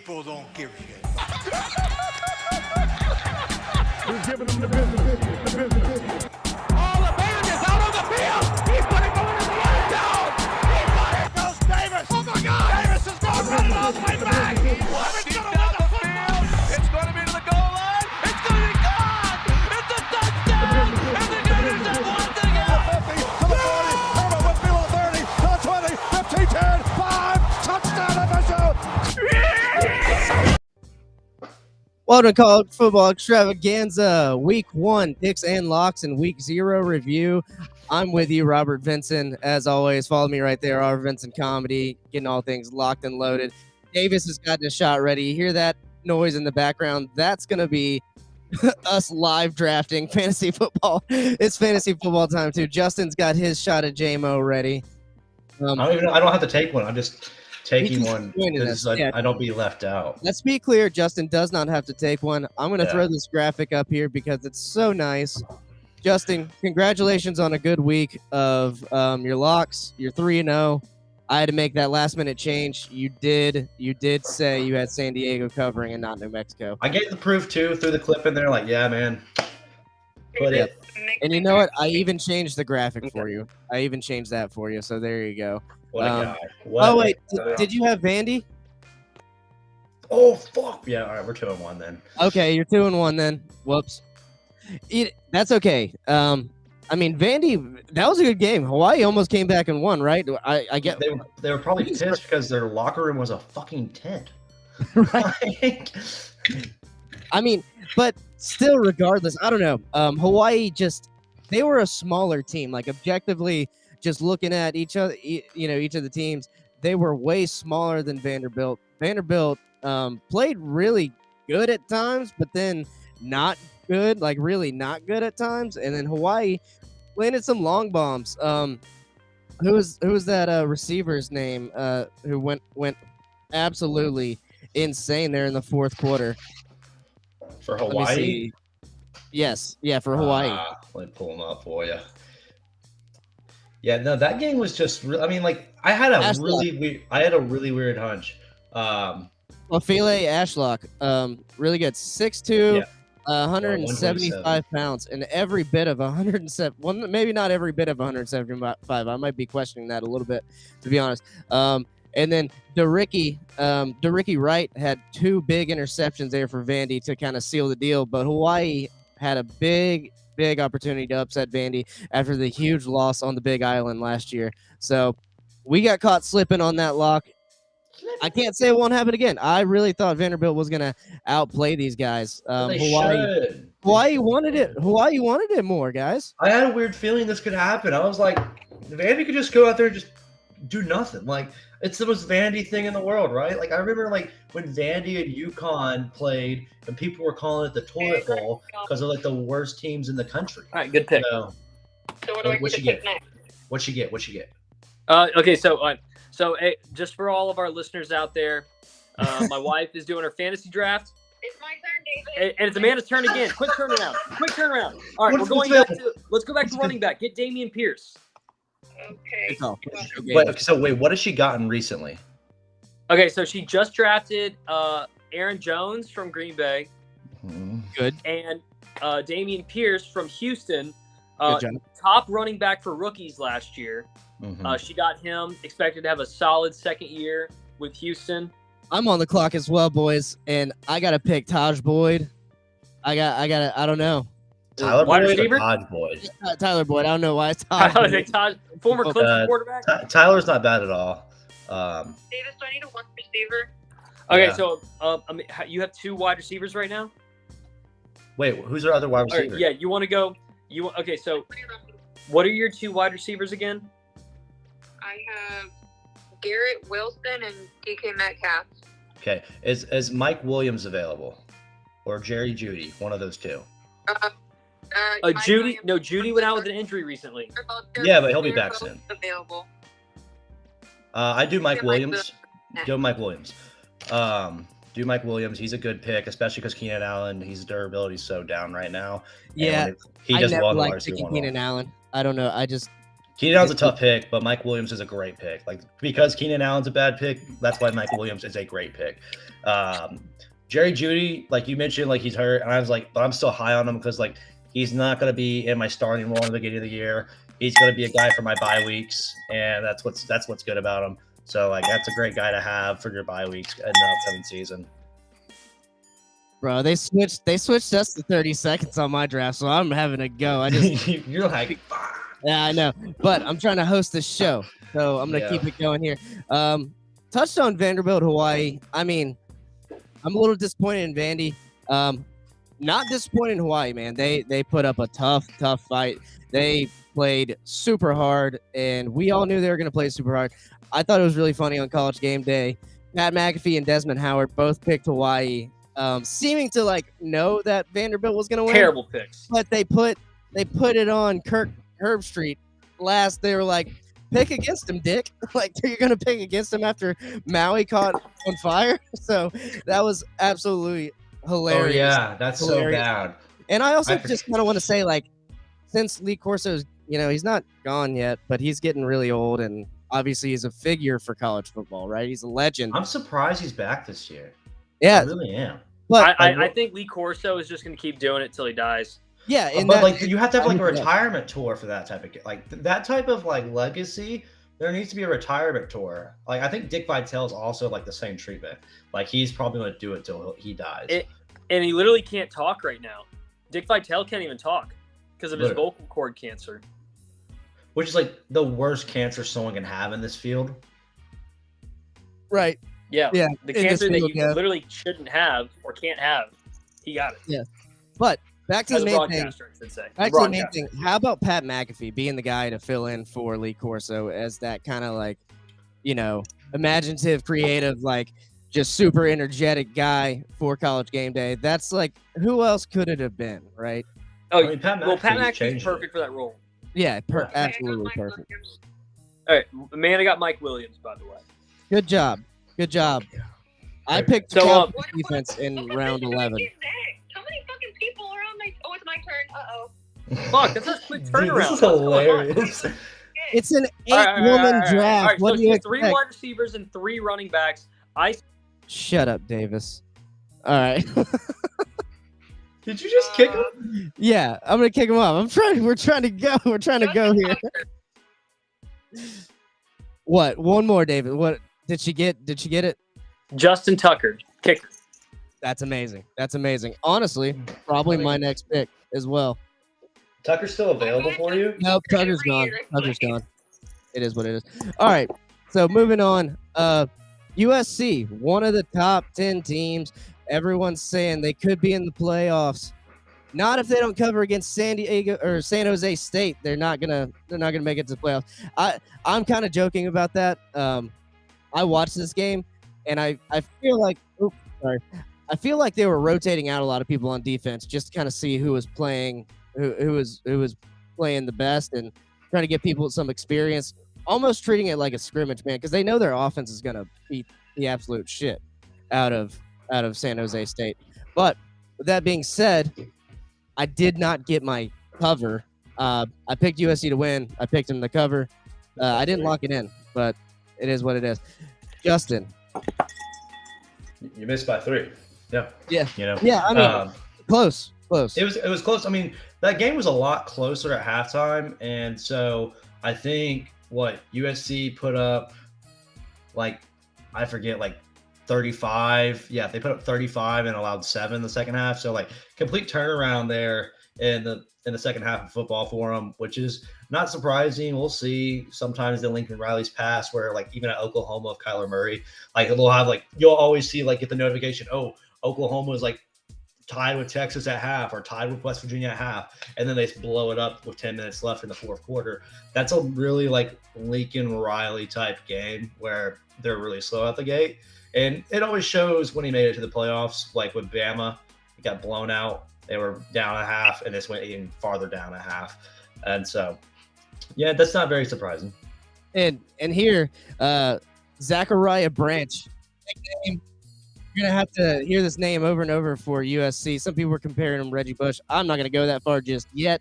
people don't give a shit. Who's giving them the business? The business. Oh, the band is out on the field. He's going to go into the end zone. He's got it. Goes Davis. Oh, my God. Davis is going to run it all the way back. It's going to win the field. It's going to be to the goal line. It's going to be gone. It's a touchdown. And the Gators have won the game. 50 to the 40. Herman Whitfield to the 30 to the 20. 15, 10, 5. Touchdown, FSU. Welcome to College Football Extravaganza, Week 1 picks and locks and Week 0 review. I'm with you, Robert Vincent. As always, follow me right there, Robert Vincent Comedy, getting all things locked and loaded. Davis has gotten a shot ready. You hear that noise in the background? That's going to be us live drafting fantasy football. It's fantasy football time, too. Justin's got his shot at JMO ready. I don't have to take one. I'm just taking one because I don't be left out. Let's be clear, Justin does not have to take one. I'm going to throw this graphic up here because it's so nice. Justin, congratulations on a good week of your locks. You're 3-0. I had to make that last-minute change. You did say you had San Diego covering and not New Mexico. I gave the proof, too, threw the clip in there like, yeah, man. Put it. And you know what? I even changed the graphic for you. I even changed that for you, so there you go. What a guy. Oh, wait. Did you have Vandy? Oh, fuck. Yeah, all right. We're 2-1 then. Okay, you're 2-1 then. Whoops. That's okay. I mean, Vandy, that was a good game. Hawaii almost came back and won, right? I get They were probably pissed because their locker room was a fucking tent. Right. I mean, but still, regardless, I don't know. Hawaii they were a smaller team. Like, objectively, just looking at each of the teams, they were way smaller than Vanderbilt. Vanderbilt played really good at times, but then not good, like really not good at times. And then Hawaii landed some long bombs. Who was that receiver's name? Who went absolutely insane there in the fourth quarter for Hawaii? Yes, yeah, for Hawaii. Let me pull them up for you. Yeah, no, that game was just. I mean, like I had a really weird hunch. Ophelia Ashlock, really good, 6'2", 175 pounds, and every bit of 107. Well, maybe not every bit of 175. I might be questioning that a little bit, to be honest. And then DeRicky Wright had 2 big interceptions there for Vandy to kind of seal the deal, but Hawaii had a big opportunity to upset Vandy after the huge loss on the Big Island last year. So we got caught slipping on that lock. I can't say it won't happen again. I really thought Vanderbilt was going to outplay these guys. Hawaii wanted it. Hawaii wanted it more, guys. I had a weird feeling this could happen. I was like, Vandy could just go out there and just do nothing. Like, it's the most Vandy thing in the world, right? Like, I remember, like, when Vandy and UConn played and people were calling it the toilet bowl because they're, like, the worst teams in the country. All right, good pick. So what do I get to pick next? What you get? Okay, so just for all of our listeners out there, my wife is doing her fantasy draft. It's my turn, David. And it's Amanda's turn again. Quick turnaround. All right, let's go back to running back. Get Dameon Pierce. Okay. Wait, what has she gotten recently? Okay, so she just drafted Aaron Jones from Green Bay. Good. And Dameon Pierce from Houston. Good job. Top running back for rookies last year. Mm-hmm. She got him, expected to have a solid second year with Houston. I'm on the clock as well, boys, and I got to pick Taj Boyd. I don't know. Tyler Wide Boyd receiver? or Todd Boyd? Tyler Boyd. I don't know why it's Taj. Former Clemson quarterback. Tyler's not bad at all. Davis, do I need a one receiver? Okay, Yeah. so you have 2 wide receivers right now? Wait, who's our other wide All receiver? right, yeah, you want to go? Okay, so what are your 2 wide receivers again? I have Garrett Wilson and DK Metcalf. Okay, is Mike Williams available, or Jerry Jeudy? One of those 2. Judy? No, Judy went out with an injury recently. Yeah, but he'll be back both soon. Available. I do Mike Yeah, Williams. Mike Go Mike Williams. Do Mike Williams. He's a good pick, especially because Keenan Allen, his durability is so down right now. Yeah, he I does never well in the liked wide receiver picking one Keenan role. Allen. I don't know. Keenan Allen's a tough pick, but Mike Williams is a great pick. Like, because Keenan Allen's a bad pick, that's why Mike Williams is a great pick. Jerry Jeudy, like you mentioned, like he's hurt, and I was like, but I'm still high on him because like he's not going to be in my starting role in the beginning of the year. He's going to be a guy for my bye weeks, and that's what's good about him. So like that's a great guy to have for your bye weeks in the upcoming season. Bro, they switched us to 30 seconds on my draft, so I'm having a go. I just You're like, yeah, I know, but I'm trying to host this show, so I'm gonna keep it going here. Touched on Vanderbilt, Hawaii. I mean, I'm a little disappointed in Vandy. Not disappointed in Hawaii, man. They put up a tough fight. They played super hard, and we all knew they were gonna play super hard. I thought it was really funny on College Game Day. Pat McAfee and Desmond Howard both picked Hawaii, seeming to like know that Vanderbilt was gonna win. Terrible picks. But they put it on Kirk Herbstreit last. They were like, pick against him, Dick. Like, you're gonna pick against him after Maui caught on fire. So that was absolutely hilarious. oh yeah, that's Hilarious. so bad. And I also just kind of want to say, like, since Lee Corso's, he's not gone yet, but he's getting really old, and obviously he's a figure for college football, right? He's a legend. I'm surprised he's back this year. Yeah, I really am. but I think Lee Corso is just going to keep doing it till he dies. yeah, and But like you have to have like a retirement tour for that type of like that type of like legacy. There needs to be a retirement tour. Like I think Dick Vitale's also like the same treatment. Like he's probably going to do it till he dies. And he literally can't talk right now. Dick Vitale can't even talk because of his vocal cord cancer. Which is like the worst cancer someone can have in this field. right. Yeah. Yeah, The in this cancer that field, you literally shouldn't have or can't have. He got it. Yeah. But back to As the a main thing. broadcaster, I should say. Back to the main thing. How about Pat McAfee being the guy to fill in for Lee Corso as that kind of like, imaginative, creative, like just super energetic guy for College Game Day? That's like, who else could it have been, right? Oh, I mean, Pat Pat McAfee McAfee's changed perfect for that role. Yeah, Yeah. absolutely Mike perfect. Williams. All right, Amanda got Mike Williams, by the way. Good job. Good job. I picked So, the Cowboys What- defense in what round position do I 11. get next? How many fucking people are on my? Oh, it's my turn. Fuck, that's a quick Dude, turnaround. this is What's going on? hilarious. It's an All right, all right, eight-woman all right, all right. draft. All right, What so do you it's 3 expect? wide receivers and 3 running backs. Shut up, Davis. All right. Did you just kick him? Yeah, I'm gonna kick him off. We're trying to go. We're trying to go here. What? One more, David. What did she get? Did she get it? Justin Tucker, kicker. That's amazing. That's amazing. Honestly, probably my next pick as well. Tucker's still available for you? Nope, Tucker's gone. Tucker's gone. It is what it is. All right. So moving on. USC, one of the top 10 teams. Everyone's saying they could be in the playoffs. Not if they don't cover against San Diego or San Jose State. They're not gonna make it to the playoffs. I'm kind of joking about that. I watched this game and I feel like I feel like they were rotating out a lot of people on defense just to kind of see who was playing who was playing the best and trying to get people some experience, almost treating it like a scrimmage, man, because they know their offense is gonna beat the absolute shit out of San Jose State. But with that being said, I did not get my cover. I picked USC to win. I picked them to cover. I didn't lock it in, but it is what it is. Justin. You missed by 3. Yeah. Yeah. Yeah, I mean, close. It was close. I mean, that game was a lot closer at halftime, and so I think what USC put up, like I forget, like 35. Yeah, they put up 35 and allowed 7 the second half. So like complete turnaround there in the second half of football for them, which is not surprising. We'll see. Sometimes the Lincoln Riley's pass, where like even at Oklahoma of Kyler Murray, like they'll have like you'll always see like get the notification, oh, Oklahoma is like tied with Texas at half or tied with West Virginia at half, and then they blow it up with 10 minutes left in the fourth quarter. That's a really like Lincoln Riley type game where they're really slow out the gate. And it always shows when he made it to the playoffs, like with Bama, he got blown out. They were down a half, and this went even farther down a half. And so, yeah, that's not very surprising. And here, Zachariah Branch, nickname. You're gonna have to hear this name over and over for USC. Some people were comparing him to Reggie Bush. I'm not gonna go that far just yet,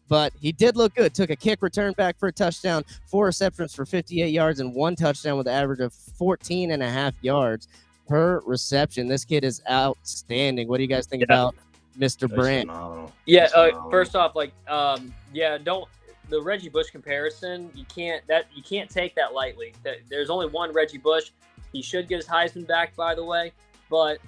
but he did look good. Took a kick return back for a touchdown, 4 receptions for 58 yards, and 1 touchdown with an average of 14.5 yards per reception. This kid is outstanding. What do you guys think about Mr. Brandt? Yeah, first off, don't the Reggie Bush comparison. You can't take that lightly. There's only one Reggie Bush. He should get his Heisman back, by the way. But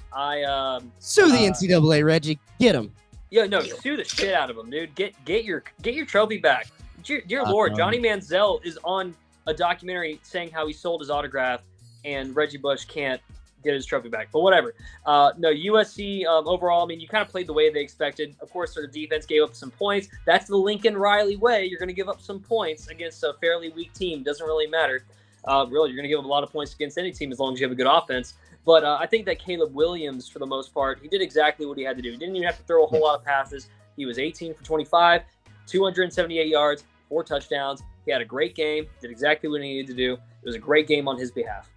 sue the NCAA, Reggie. Get him. Yeah, no, sue the shit out of him, dude. Get your trophy back. Dear Lord, Johnny Manziel is on a documentary saying how he sold his autograph, and Reggie Bush can't get his trophy back. But whatever. No, USC overall, I mean, you kind of played the way they expected. Of course, their defense gave up some points. That's the Lincoln Riley way. You're going to give up some points against a fairly weak team. Doesn't really matter. Really, you're going to give up a lot of points against any team as long as you have a good offense. But I think that Caleb Williams, for the most part, he did exactly what he had to do. He didn't even have to throw a whole lot of passes. He was 18 for 25, 278 yards, 4 touchdowns. He had a great game, did exactly what he needed to do. It was a great game on his behalf.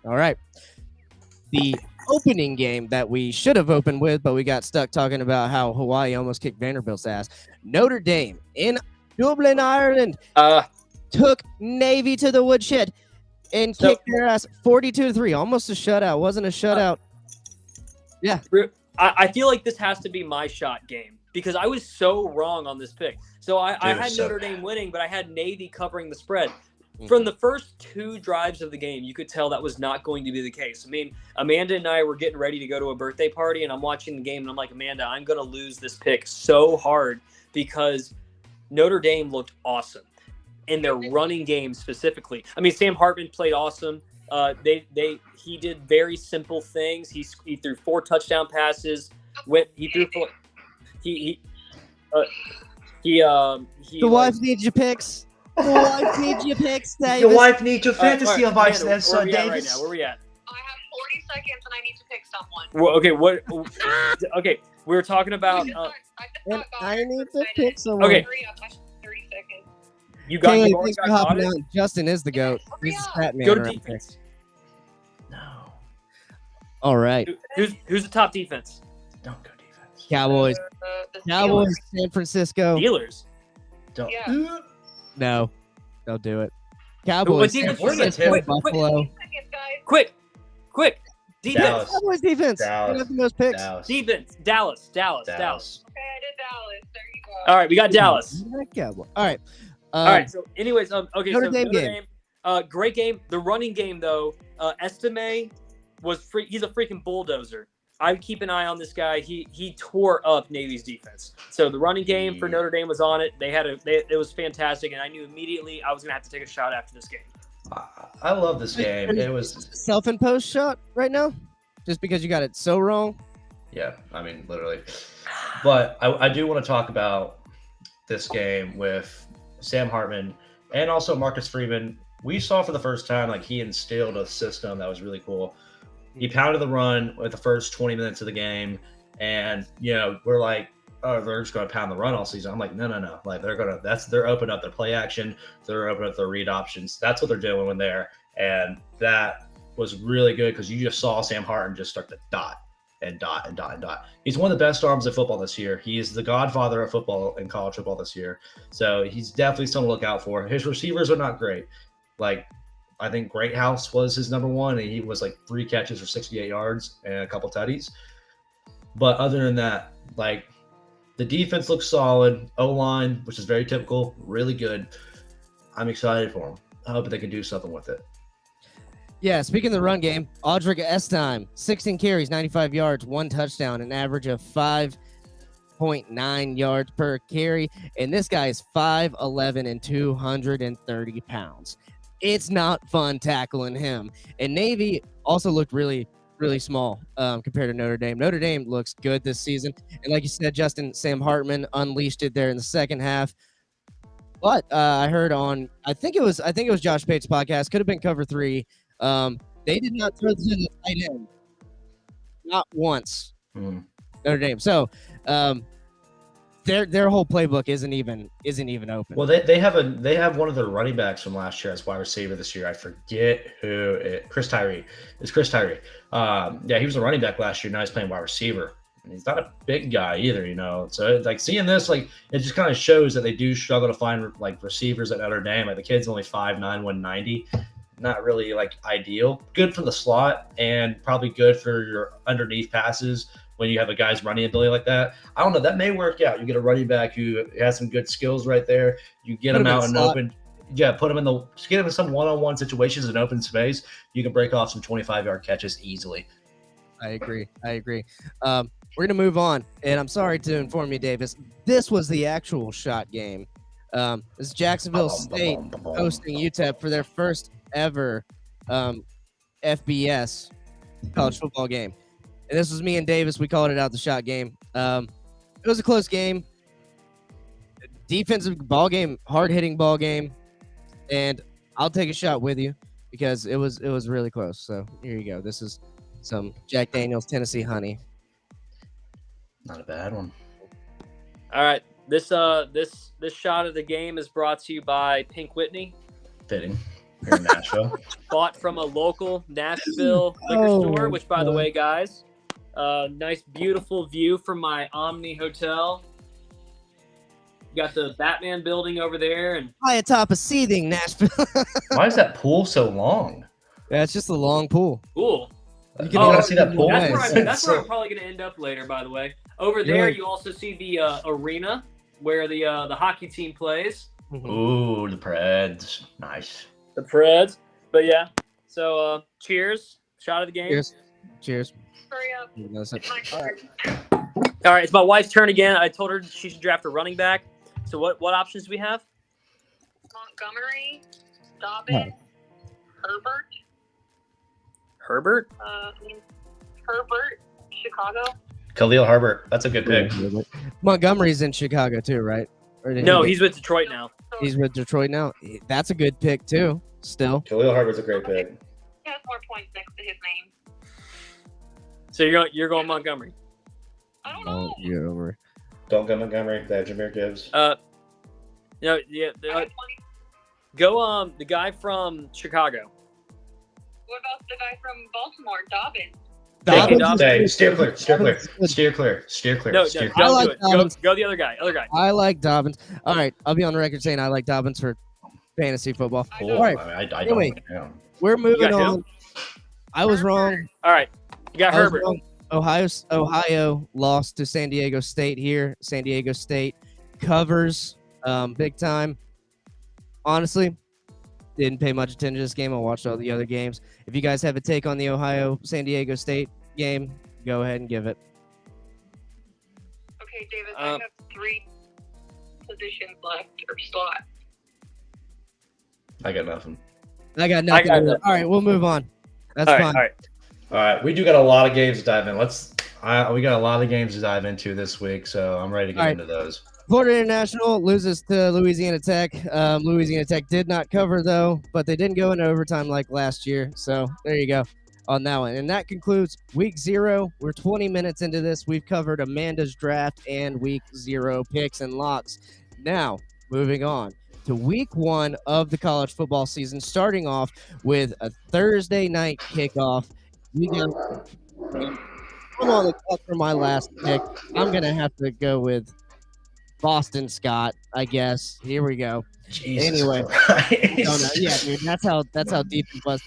All right. The opening game that we should have opened with, but we got stuck talking about how Hawaii almost kicked Vanderbilt's ass. Notre Dame in Dublin, Ireland, took Navy to the woodshed and kicked their ass 42-3. Almost a shutout. Wasn't a shutout. Yeah. I feel like this has to be my shot game because I was so wrong on this pick. So I had Notre Dame winning, but I had Navy covering the spread. From the first 2 drives of the game, you could tell that was not going to be the case. I mean, Amanda and I were getting ready to go to a birthday party, and I'm watching the game, and I'm like, Amanda, I'm going to lose this pick so hard because Notre Dame looked awesome in their running game specifically. I mean, Sam Hartman played awesome. He did very simple things. He threw 4 touchdown passes. The wife needs your picks. The wife needs your picks, Davis. Your wife needs your fantasy advice, Amanda, there, son, Davis. Right now? Where are we at? I have 40 seconds and I need to pick someone. Well, okay, we were talking about. I need to pick someone. Okay. 30 seconds. You got Kaylee, you already thanks for got hopping it? out. Justin is the GOAT. He's a stat man. Go to around here. defense. No. All right. Who's the top defense? Don't go defense. Cowboys. The Cowboys, Steelers. San Francisco. Steelers. Don't. Yeah. No. Don't do it. Cowboys, San defense? Francisco, Quick. Buffalo. 30 seconds, guys. Quick. Defense. Dallas. Cowboys defense. Dallas. They have the most picks. Defense. Dallas. Okay, I did Dallas. There you go. All right, we got Dallas. Cowboys. All right. All right. So, anyways, okay. Notre so Dame Notre game. Dame, great game. The running game though, Estime was free. He's a freaking bulldozer. I would keep an eye on this guy. He tore up Navy's defense. So the running game for Notre Dame was on it. It was fantastic, and I knew immediately I was gonna have to take a shot after this game. I love this game. It was Self-imposed shot right now, just because you got it so wrong. Yeah, I mean, literally. But I do want to talk about this game with Sam Hartman and also Marcus Freeman. We saw for the first time, like, he instilled a system that was really cool. He pounded the run with the first 20 minutes of the game. And, we're like, oh, they're just going to pound the run all season. I'm like, no. Like, they're opening up their play action. They're opening up their read options. That's what they're doing when there. And that was really good because you just saw Sam Hartman just start to dot. He's one of the best arms of football this year. He is the godfather of football in college football this year. So he's definitely something to look out for. His receivers are not great. Like, I think Greathouse was his number one, and he was like 3 catches for 68 yards and a couple tutties. But other than that, like, the defense looks solid. O-line, which is very typical, really good. I'm excited for him. I hope they can do something with it. Yeah, speaking of the run game, Audric Estime, 16 carries, 95 yards, 1 touchdown, an average of 5.9 yards per carry. And this guy is 5'11" and 230 pounds. It's not fun tackling him. And Navy also looked really, really small compared to Notre Dame. Notre Dame looks good this season. And like you said, Justin, Sam Hartman unleashed it there in the second half. But I heard on, I think it was Josh Pate's podcast, could have been Cover 3. They did not throw to the tight end, not once. Notre Dame. So, their whole playbook isn't even open. Well, they have one of their running backs from last year as wide receiver this year. I forget who. Chris Tyree. It's Chris Tyree. Yeah, he was a running back last year. Now he's playing wide receiver. And he's not a big guy either, you know. So like seeing this, like it just kind of shows that they do struggle to find like receivers at Notre Dame. Like the kid's only 5'9", 190. Not really like ideal. Good for the slot and probably good for your underneath passes when you have a guy's running ability like that. I don't know. That may work out. You get a running back who has some good skills right there. You get him out in open. Yeah, put him in get him in some one-on-one situations in open space. You can break off some 25-yard catches easily. I agree. We're going to move on, and I'm sorry to inform you, Davis. This was the actual shot game. It's Jacksonville State hosting UTEP for their first ever FBS college football game. And this was me and Davis. We called it out the shot game. It was a close game. Defensive ball game, hard-hitting ball game. And I'll take a shot with you because it was really close. So here you go. This is some Jack Daniel's Tennessee Honey. Not a bad one. All right. This shot of the game is brought to you by Pink Whitney. Fitting. Here in Nashville. Bought from a local Nashville liquor store, which, by the way, guys, nice, beautiful view from my Omni Hotel. You got the Batman building over there. And high atop a seething Nashville. Why is that pool so long? Yeah, it's just a long pool. Cool. You can see that pool. That's where I'm probably going to end up later, by the way. Over there, you also see the arena where the hockey team plays. Ooh, the Preds. Nice. The Preds. But yeah. So cheers. Shot of the game. Cheers. Hurry up. It's my turn. All right, it's my wife's turn again. I told her she should draft a running back. So what options do we have? Montgomery, Dobbins, Herbert. Herbert? Herbert, Chicago. Khalil Herbert. That's a good pick. Montgomery's in Chicago too, right? No, he's with Detroit now. He's with Detroit now. That's a good pick too. Still. Khalil Herbert's a great pick. He has more points next to his name. So you're going Montgomery. I don't know. You're over. Don't go Montgomery. They have Jameer Gibbs. Yeah. Go the guy from Chicago. What about the guy from Baltimore, Dobbins? Steer clear. No, I like Dobbins. Go the other guy. I like Dobbins. All right, I'll be on the record saying I like Dobbins for fantasy football. Cool. All right, I anyway, don't. we're moving on. Him? I was wrong. All right, you got Herbert. Ohio lost to San Diego State here. San Diego State covers big time. Honestly, didn't pay much attention to this game. I watched all the other games. If you guys have a take on the Ohio-San Diego State game, go ahead and give it. Okay, Davis, I have 3 positions left or slot. I got nothing. I got nothing. All right, we'll move on. That's fine. All right, we do got a lot of games to dive in. We got a lot of games to dive into this week, so I'm ready to get into those. Florida International loses to Louisiana Tech. Louisiana Tech did not cover, though, but they didn't go into overtime like last year. So there you go on that one. And that concludes Week 0. We're 20 minutes into this. We've covered Amanda's draft and Week 0 picks and locks. Now, moving on to Week 1 of the college football season, starting off with a Thursday night kickoff. I'm on the clock for my last pick. I'm going to have to go with Boston Scott, I guess. Here we go. Jesus anyway, yeah, dude, that's how deep it was.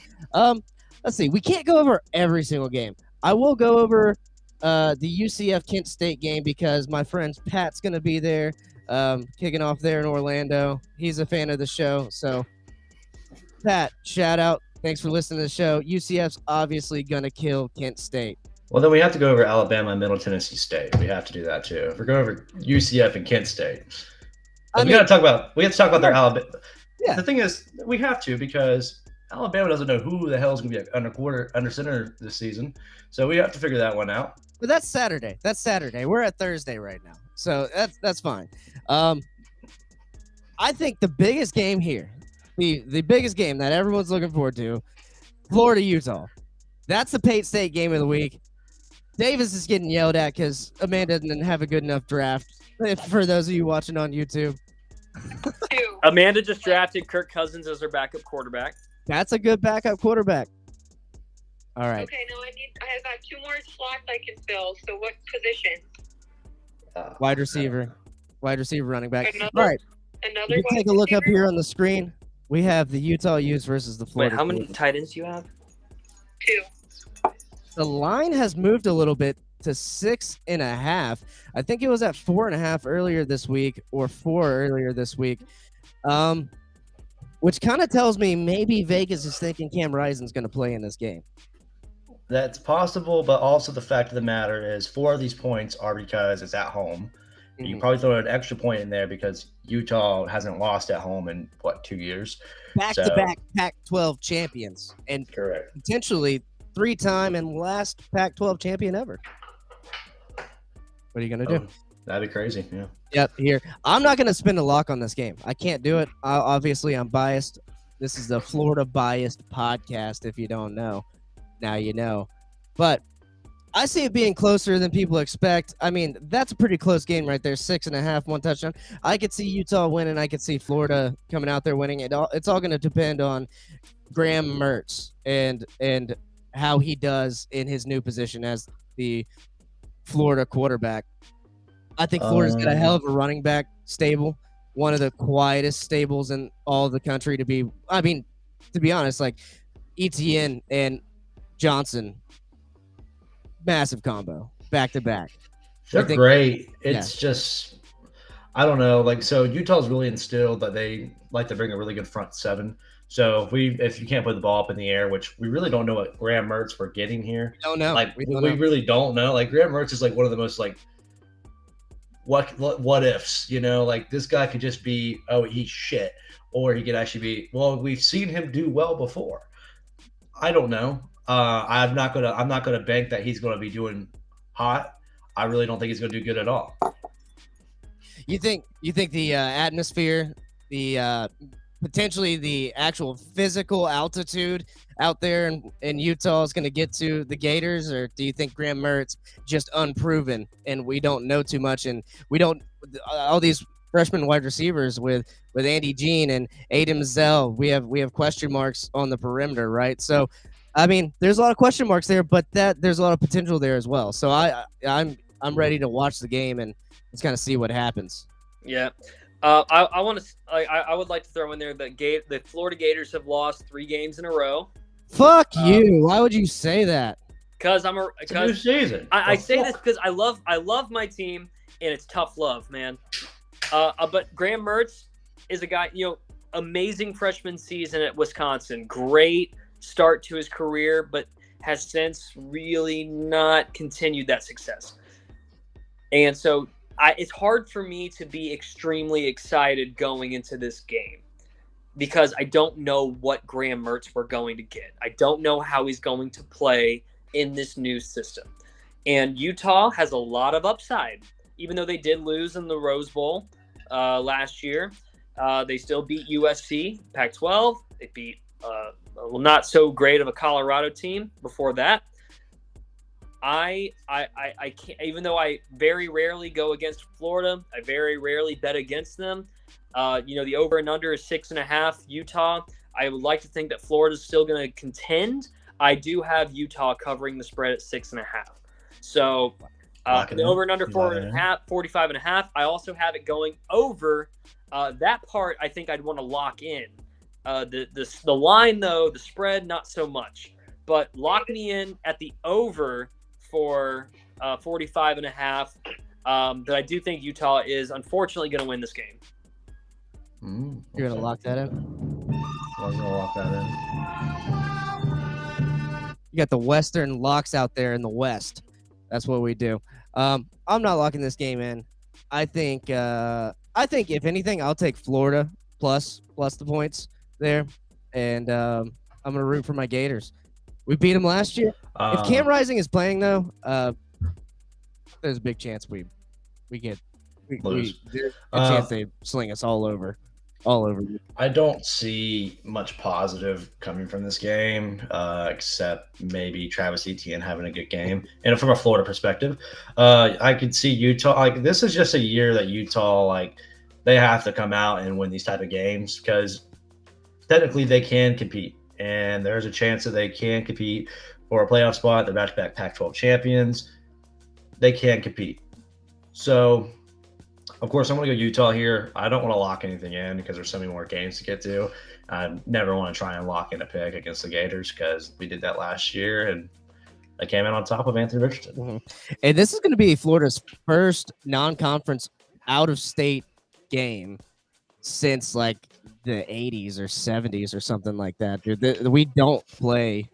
Let's see. We can't go over every single game. I will go over the UCF Kent State game because my friend Pat's gonna be there, kicking off there in Orlando. He's a fan of the show, so Pat, shout out. Thanks for listening to the show. UCF's obviously gonna kill Kent State. Well, then we have to go over Alabama and Middle Tennessee State. We have to do that too. If we're going over UCF and Kent State, we have to talk about their Alabama. Yeah. The thing is, we have to because Alabama doesn't know who the hell is going to be under center this season, so we have to figure that one out. But that's Saturday. We're at Thursday right now, so that's fine. I think the biggest game here, the biggest game that everyone's looking forward to, Florida Utah. That's the Pate State game of the week. Davis is getting yelled at because Amanda didn't have a good enough draft. For those of you watching on YouTube, Amanda just drafted Kirk Cousins as her backup quarterback. That's a good backup quarterback. All right. Okay, no, I got 2 more slots I can fill. So what position? Wide receiver, running back. Another, All right, another you wide take a look up receiver? here on the screen. We have the Utah Utes versus the Wait, Florida. how many Gators. tight ends do you have? 2. The line has moved a little bit to 6.5. I think it was at 4.5 earlier this week, or 4 earlier this week. Which kind of tells me maybe Vegas is thinking Cam Rising's going to play in this game. That's possible, but also the fact of the matter is 4 of these points are because it's at home. You probably throw an extra point in there because Utah hasn't lost at home in, 2 years? Back-to-back Pac-12 champions, and Correct. potentially 3-time and last Pac-12 champion ever. What are you going to do? That'd be crazy, yeah. Yep, here. I'm not going to spin a lock on this game. I can't do it. Obviously, I'm biased. This is the Florida Biased podcast, if you don't know. Now you know. But I see it being closer than people expect. I mean, that's a pretty close game right there. 6.5, 1 touchdown. I could see Utah winning. I could see Florida coming out there winning. It's all going to depend on Graham Mertz and how he does in his new position as the Florida quarterback. I think Florida's got a hell of a running back stable, one of the quietest stables in all of the country to be. I mean, to be honest, like Etienne and Johnson, massive combo, back to back. They're great. It's just, I don't know. Like, so Utah's really instilled that they like to bring a really good front seven. So if you can't put the ball up in the air, which we really don't know what Graham Mertz we're getting here. We don't know. Like, we really don't know. Like, Graham Mertz is like one of the most like what ifs, you know, like this guy could just be, oh, he's shit, or he could actually be, well, we've seen him do well before. I don't know. I'm not gonna bank that he's gonna be doing hot. I really don't think he's gonna do good at all. You think the atmosphere, the potentially the actual physical altitude out there in Utah is going to get to the Gators, or do you think Graham Mertz just unproven and we don't know too much, and we don't all these freshman wide receivers with Andy Jean and Aiden Zell, we have question marks on the perimeter, right? So I mean, there's a lot of question marks there, but there's a lot of potential there as well. So I'm ready to watch the game and let's kind of see what happens. Yeah. I would like to throw in there that the Florida Gators have lost 3 games in a row. Fuck you! Why would you say that? Because it's a new season. I say this because I love my team and it's tough love, man. But Graham Mertz is a guy, amazing freshman season at Wisconsin, great start to his career, but has since really not continued that success. And so it's hard for me to be extremely excited going into this game because I don't know what Graham Mertz we're going to get. I don't know how he's going to play in this new system. And Utah has a lot of upside. Even though they did lose in the Rose Bowl last year, they still beat USC, Pac-12. They beat not so great of a Colorado team before that. I can't, even though I very rarely go against Florida, I very rarely bet against them. The over and under is 6.5 Utah. I would like to think that Florida's still going to contend. I do have Utah covering the spread at 6.5. So the over and under 45.5. I also have it going over. That part I think I'd want to lock in. The line though, the spread not so much. But lock me in at the over for 45.5. That I do think Utah is unfortunately going to win this game. You're going to lock that in? I was going to lock that in. You got the Western locks out there in the West. That's what we do. I'm not locking this game in. I think if anything, I'll take Florida plus the points there, and I'm gonna root for my Gators. We beat them last year. If Cam Rising is playing though, there's a big chance we lose. There's a chance they sling us all over. I don't see much positive coming from this game, except maybe Travis Etienne having a good game. And from a Florida perspective, I could see Utah. Like, this is just a year that Utah, like, they have to come out and win these type of games because technically they can compete, and there's a chance that they can compete for a playoff spot. They're back-to-back Pac-12 champions. They can compete. So, of course, I'm going to go Utah here. I don't want to lock anything in because there's so many more games to get to. I never want to try and lock in a pick against the Gators because we did that last year, and they came in on top of Anthony Richardson. Mm-hmm. And this is going to be Florida's first non-conference out-of-state game since like the 80s or 70s or something like that, dude. We don't play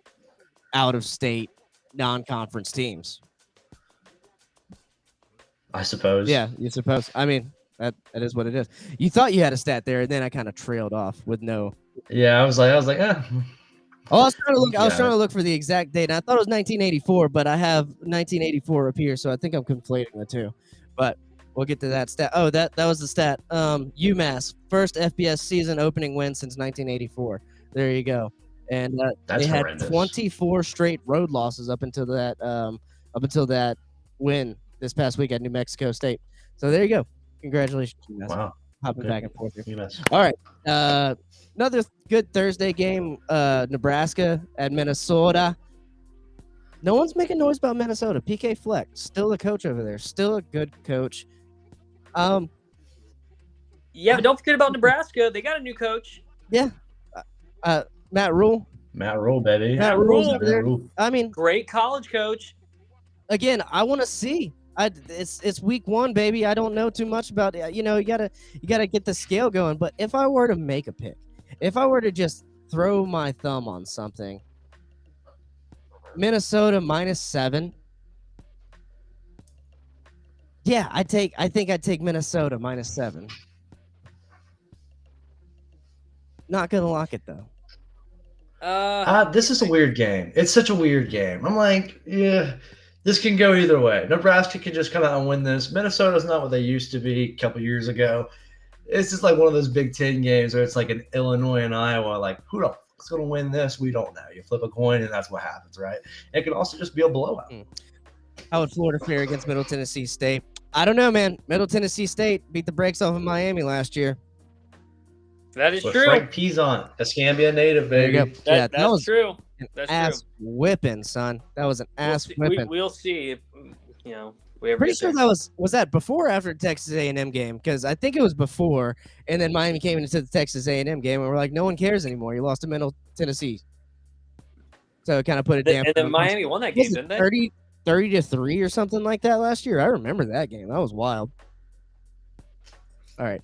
out-of-state non-conference teams. I suppose. Yeah, you suppose. I mean, that is what it is. You thought you had a stat there, and then I kind of trailed off with no. Yeah, I was like, Oh, I was trying to look for the exact date. And I thought it was 1984, but I have 1984 up here, so I think I'm conflating the two. But we'll get to that stat. Oh, that was the stat. UMass first FBS season opening win since 1984. There you go. And they had horrendous. 24 straight road losses up until that win this past week at New Mexico State. So there you go. Congratulations, UMass. Wow. Hopping back and forth here. UMass. All right. Another good Thursday game, Nebraska at Minnesota. No one's making noise about Minnesota. PK Fleck, still the coach over there. Still a good coach. Yeah, but don't forget about Nebraska. They got a new coach. Yeah. Matt Rule. Matt Rule, baby. Matt Rule's over there. I mean, Great college coach. again, I want to see. It's week 1, baby. I don't know too much about it. You gotta get the scale going. But if I were to make a pick, if I were to just throw my thumb on something, Minnesota -7. Yeah, I think I'd take Minnesota -7. Not gonna lock it though. This is a weird game. It's such a weird game. I'm like, yeah, this can go either way. Nebraska can just come out and win this. Minnesota's not what they used to be a couple years ago. It's just like one of those Big Ten games where it's like an Illinois and Iowa. Like, who the fuck's going to win this? We don't know. You flip a coin, and that's what happens, right? It can also just be a blowout. How would Florida fare against Middle Tennessee State? I don't know, man. Middle Tennessee State beat the brakes off of Miami last year. That is With true. Frank Pizon, Escambia native, There you baby. go. That's that was true. an That's ass whipping, son. That was an ass whipping. We'll see if we ever Pretty get sure there. that was that before or after the Texas A&M game? Because I think it was before, and then Miami came into the Texas A&M game, and we're like, no one cares anymore. You lost to Middle Tennessee, so it kind of put it down. And then Miami won that game, didn't they? 30-3 or something like that last year. I remember that game. That was wild. All right.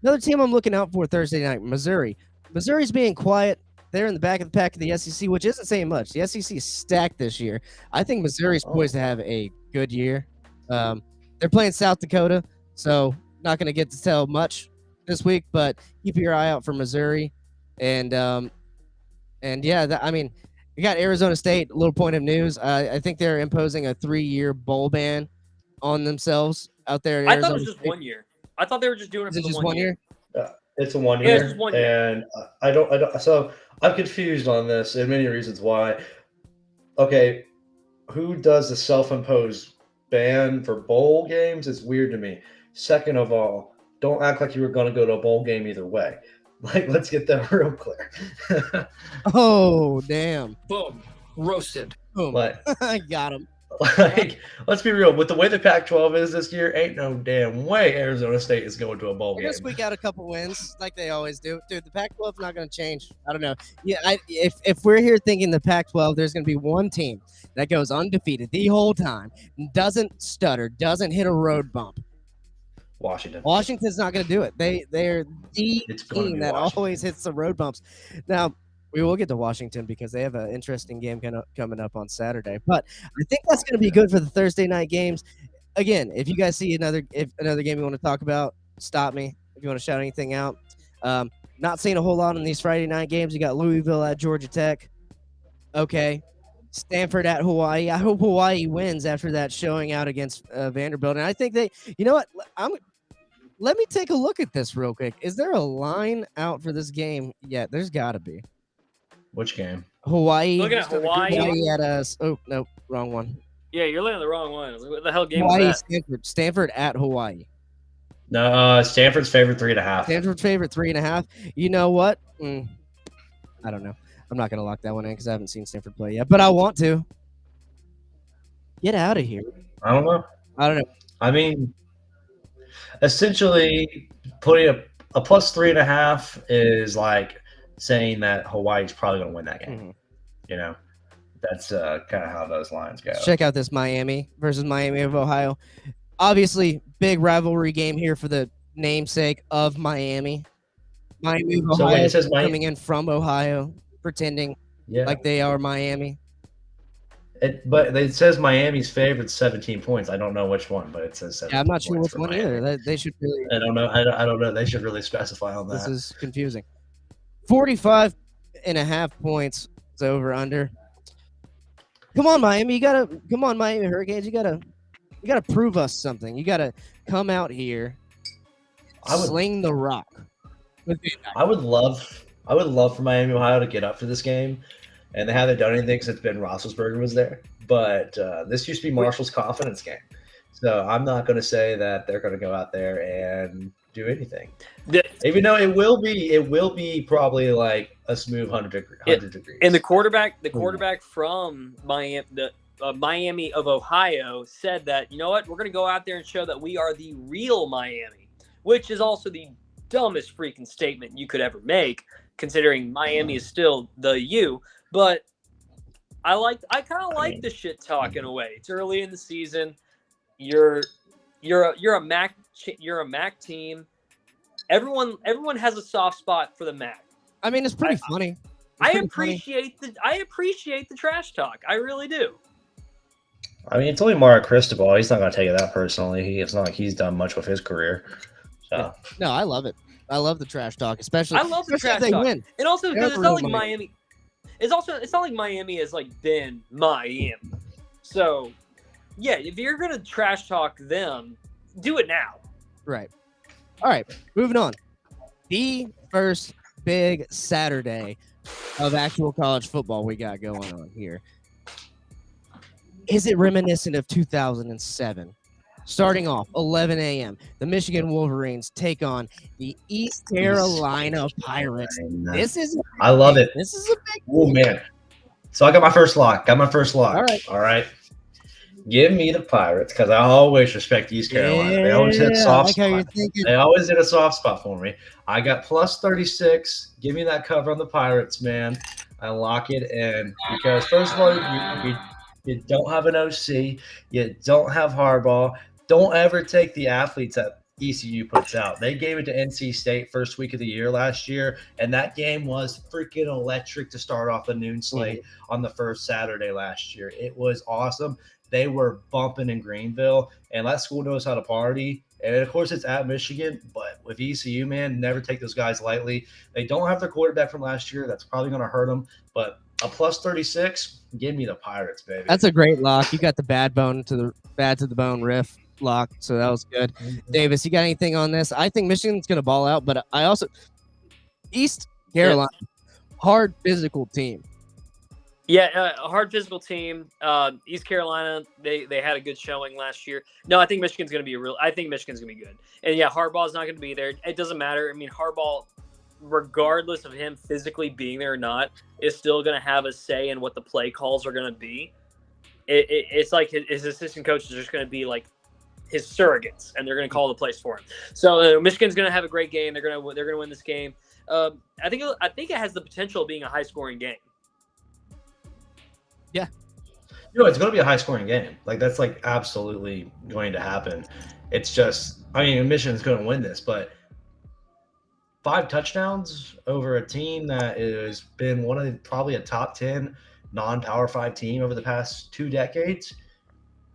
Another team I'm looking out for Thursday night, Missouri. Missouri's being quiet. They're in the back of the pack of the SEC, which isn't saying much. The SEC is stacked this year. I think Missouri's poised to have a good year. They're playing South Dakota, so not going to get to tell much this week, but keep your eye out for Missouri. And yeah, I mean, you got Arizona State. A little point of news. I think they're imposing a 3-year bowl ban on themselves out there in I Arizona thought it was just State. 1 year. I thought they were just doing it Is for it the just 1 year. It's a 1 Yeah, year, it's just 1 year. and I don't. So I'm confused on this, and many reasons why. Okay, who does the self-imposed ban for bowl games? It's weird to me. Second of all, don't act like you were going to go to a bowl game either way. Like, let's get that real clear. Oh, damn. Boom. Roasted. Boom. Like, I got him. like, let's be real. With the way the Pac-12 is this year, ain't no damn way Arizona State is going to a bowl We're game. gonna squeak out a couple wins like they always do, dude. The Pac-12 is not gonna change. I don't know. Yeah, if we're here thinking the Pac-12, there's gonna be one team that goes undefeated the whole time, doesn't stutter, doesn't hit a road bump. Washington. Washington's not gonna do it. They're the It's gonna team be that Washington. always hits the road bumps. Now we will get to Washington because they have an interesting game coming up on Saturday. But I think that's gonna be good for the Thursday night games. Again, if you guys see another game you want to talk about, stop me. If you want to shout anything out. Not seeing a whole lot on these Friday night games. You got Louisville at Georgia Tech. Okay. Stanford at Hawaii. I hope Hawaii wins after that showing out against Vanderbilt. And I think you know what? Let me take a look at this real quick. Is there a line out for this game yet? There's got to be. Which game? Hawaii. Looking at Hawaii. Hawaii at us. Oh, no, wrong one. Yeah, you're looking at the wrong one. What the hell game was Hawaii, that? Stanford at Hawaii. No, Stanford's favorite 3.5. Stanford's favorite 3.5. You know what? I don't know. I'm not going to lock that one in because I haven't seen Stanford play yet, but I want to. Get out of here. I don't know. I don't know. I mean, essentially, putting a plus 3.5 is like saying that Hawaii's probably going to win that game. Mm-hmm. You know, that's kind of how those lines go. Check out this Miami versus Miami of Ohio. Obviously, big rivalry game here for the namesake of Miami. Miami of So Ohio when it says Miami, coming in from Ohio, pretending like they are Miami. But it says Miami's favorite 17 points. I don't know which one, but it says 17 Yeah, I'm not sure points which one Miami. either. They should really. I don't know. I don't know. They should really specify on that. This is confusing. 45.5 points is over under. Come on, Miami. Come on, Miami Hurricanes. You gotta prove us something. You gotta come out here, sling the rock. I would love for Miami, Ohio to get up for this game, and they haven't done anything since Ben Roethlisberger was there. But this used to be Marshall's confidence game, so I'm not going to say that they're going to go out there and do anything. Even though it will be probably like a smooth 100 degrees. And the quarterback from Miami, Miami of Ohio, said that, you know what, we're going to go out there and show that we are the real Miami, which is also the dumbest freaking statement you could ever make, considering Miami is still the U. But I kind of like the shit talk in a way. It's early in the season. You're a MAC team. Everyone has a soft spot for the MAC. I mean, it's pretty funny. I appreciate the trash talk. I really do. I mean, it's only Mario Cristobal. He's not going to take it that personally. It's not like he's done much with his career. So. Yeah. No, I love it. I love the trash talk, especially. I love the trash if they talk. win. And also because it's not like Miami. It's not like Miami has like been Miami. So, yeah, if you're gonna trash talk them, do it now. Right. All right. Moving on. The first big Saturday of actual college football we got going on here. Is it reminiscent of 2007? Starting off 11 a.m., the Michigan Wolverines take on the East Carolina Pirates. I love it. This is a big. Oh man! So I got my first lock. All right. Give me the Pirates because I always respect East Carolina. They always hit a soft spot. They always hit a soft spot for me. I got plus 36. Give me that cover on the Pirates, man. I lock it in because first of all, you don't have an OC. You don't have Harbaugh. Don't ever take the athletes that ECU puts out. They gave it to NC State first week of the year last year, and that game was freaking electric to start off the noon slate on the first Saturday last year. It was awesome. They were bumping in Greenville, and that school knows how to party. And, of course, it's at Michigan, but with ECU, man, never take those guys lightly. They don't have their quarterback from last year. That's probably going to hurt them, but a plus 36, give me the Pirates, baby. That's a great lock. You got the bad to the bone riff lock, so that was good. Davis, you got anything on this? I think Michigan's going to ball out, but I also East Carolina, hard physical team. Yeah, a hard physical team. East Carolina, they had a good showing last year. No, I think Michigan's going to be good. And yeah, Harbaugh's not going to be there. It doesn't matter. I mean, Harbaugh, regardless of him physically being there or not, is still going to have a say in what the play calls are going to be. It's like his assistant coaches are just going to be like his surrogates, and they're going to call the plays for him. So Michigan's going to have a great game. They're going to win this game. I think it has the potential of being a high scoring game. Yeah. It's going to be a high-scoring game. Like, that's, like, absolutely going to happen. It's just – I mean, Michigan's going to win this, but 5 touchdowns over a team that has been one of probably a top 10 non-Power 5 team over the past 2 decades,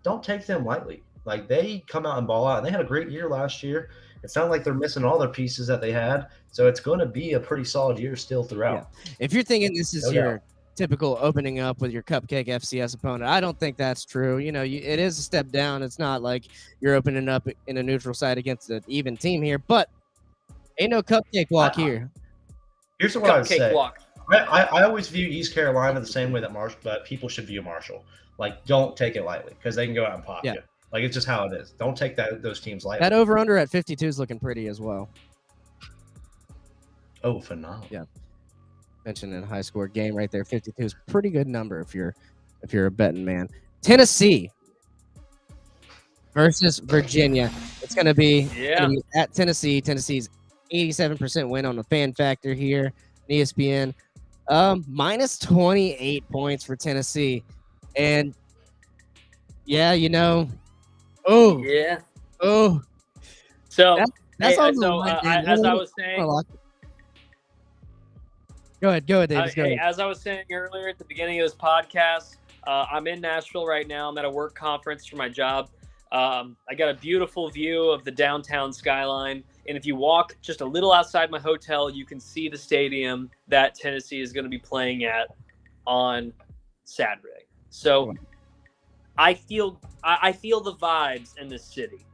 don't take them lightly. Like, they come out and ball out. And they had a great year last year. It's not like they're missing all their pieces that they had. So it's going to be a pretty solid year still throughout. Yeah. If you're thinking this is your typical opening up with your cupcake FCS opponent, I don't think that's true. It is a step down. It's not like you're opening up in a neutral side against an even team here, but ain't no cupcake walk here. Here's what I would say. I always view East Carolina the same way that people should view Marshall. Like, don't take it lightly because they can go out and pop you. Like, it's just how it is. Don't take those teams lightly. That over-under at 52 is looking pretty as well. Oh, phenomenal. Yeah. mentioning a high score game right there. 52 is a pretty good number if you're a betting man. Tennessee versus Virginia. It's gonna be at Tennessee. Tennessee's 87% win on the fan factor here. ESPN. Minus 28 points for Tennessee. And yeah, oh. So that's hey, on the so line, as I was saying, go ahead, Davis. Go ahead. As I was saying earlier at the beginning of this podcast, I'm in Nashville right now. I'm at a work conference for my job. I got a beautiful view of the downtown skyline. And if you walk just a little outside my hotel, you can see the stadium that Tennessee is going to be playing at on Saturday. So I feel the vibes in this city.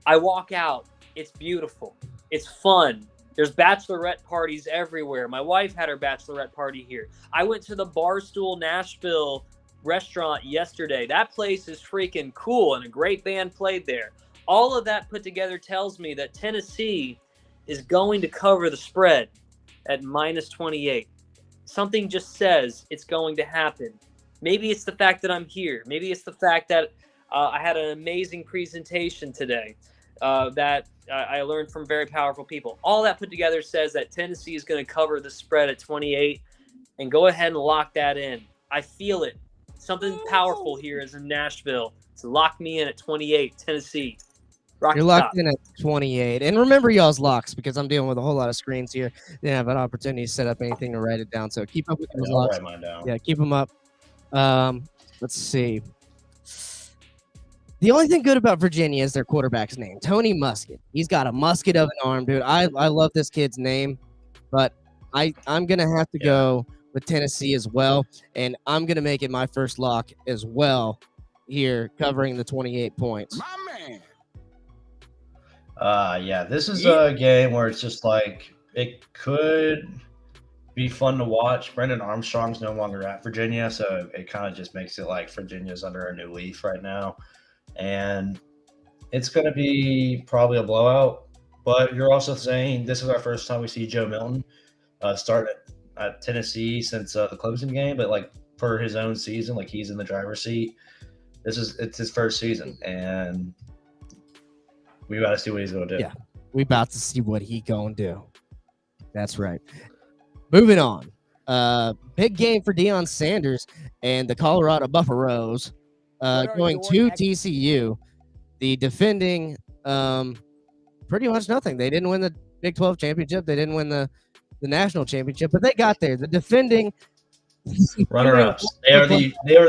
I walk out. It's beautiful. It's fun. There's bachelorette parties everywhere. My wife had her bachelorette party here. I went to the Barstool Nashville restaurant yesterday. That place is freaking cool, and a great band played there. All of that put together tells me that Tennessee is going to cover the spread at minus 28. Something just says it's going to happen. Maybe it's the fact that I'm here. Maybe it's the fact that I had an amazing presentation today that I learned from very powerful people. All that put together says that Tennessee is going to cover the spread at 28, and go ahead and lock that in. I feel it. Something powerful here is in Nashville. So lock me in at 28, Tennessee. You're locked in at 28. And remember y'all's locks, because I'm dealing with a whole lot of screens here. Didn't have an opportunity to set up anything to write it down. So keep up with those locks. I'll write mine down. Yeah, keep them up. Let's see. The only thing good about Virginia is their quarterback's name, Tony Muskett. He's got a musket of an arm, dude. I love this kid's name, but I'm going to have to go with Tennessee as well, and I'm going to make it my first lock as well here, covering the 28 points. My man. This is a game where it's just like it could be fun to watch. Brendan Armstrong's no longer at Virginia, so it kind of just makes it like Virginia's under a new leaf right now. And it's going to be probably a blowout, but you're also saying this is our first time we see Joe Milton start at Tennessee since the Clemson game, but like for his own season, like he's in the driver's seat. It's his first season, and we got to see what he's going to do. Yeah, we about to see what he going to do. That's right. Moving on. Big game for Deion Sanders and the Colorado Buffaloes going to TCU. The defending pretty much nothing. They didn't win the Big 12 championship. They didn't win the national championship, but they got there. The defending runner-ups. They are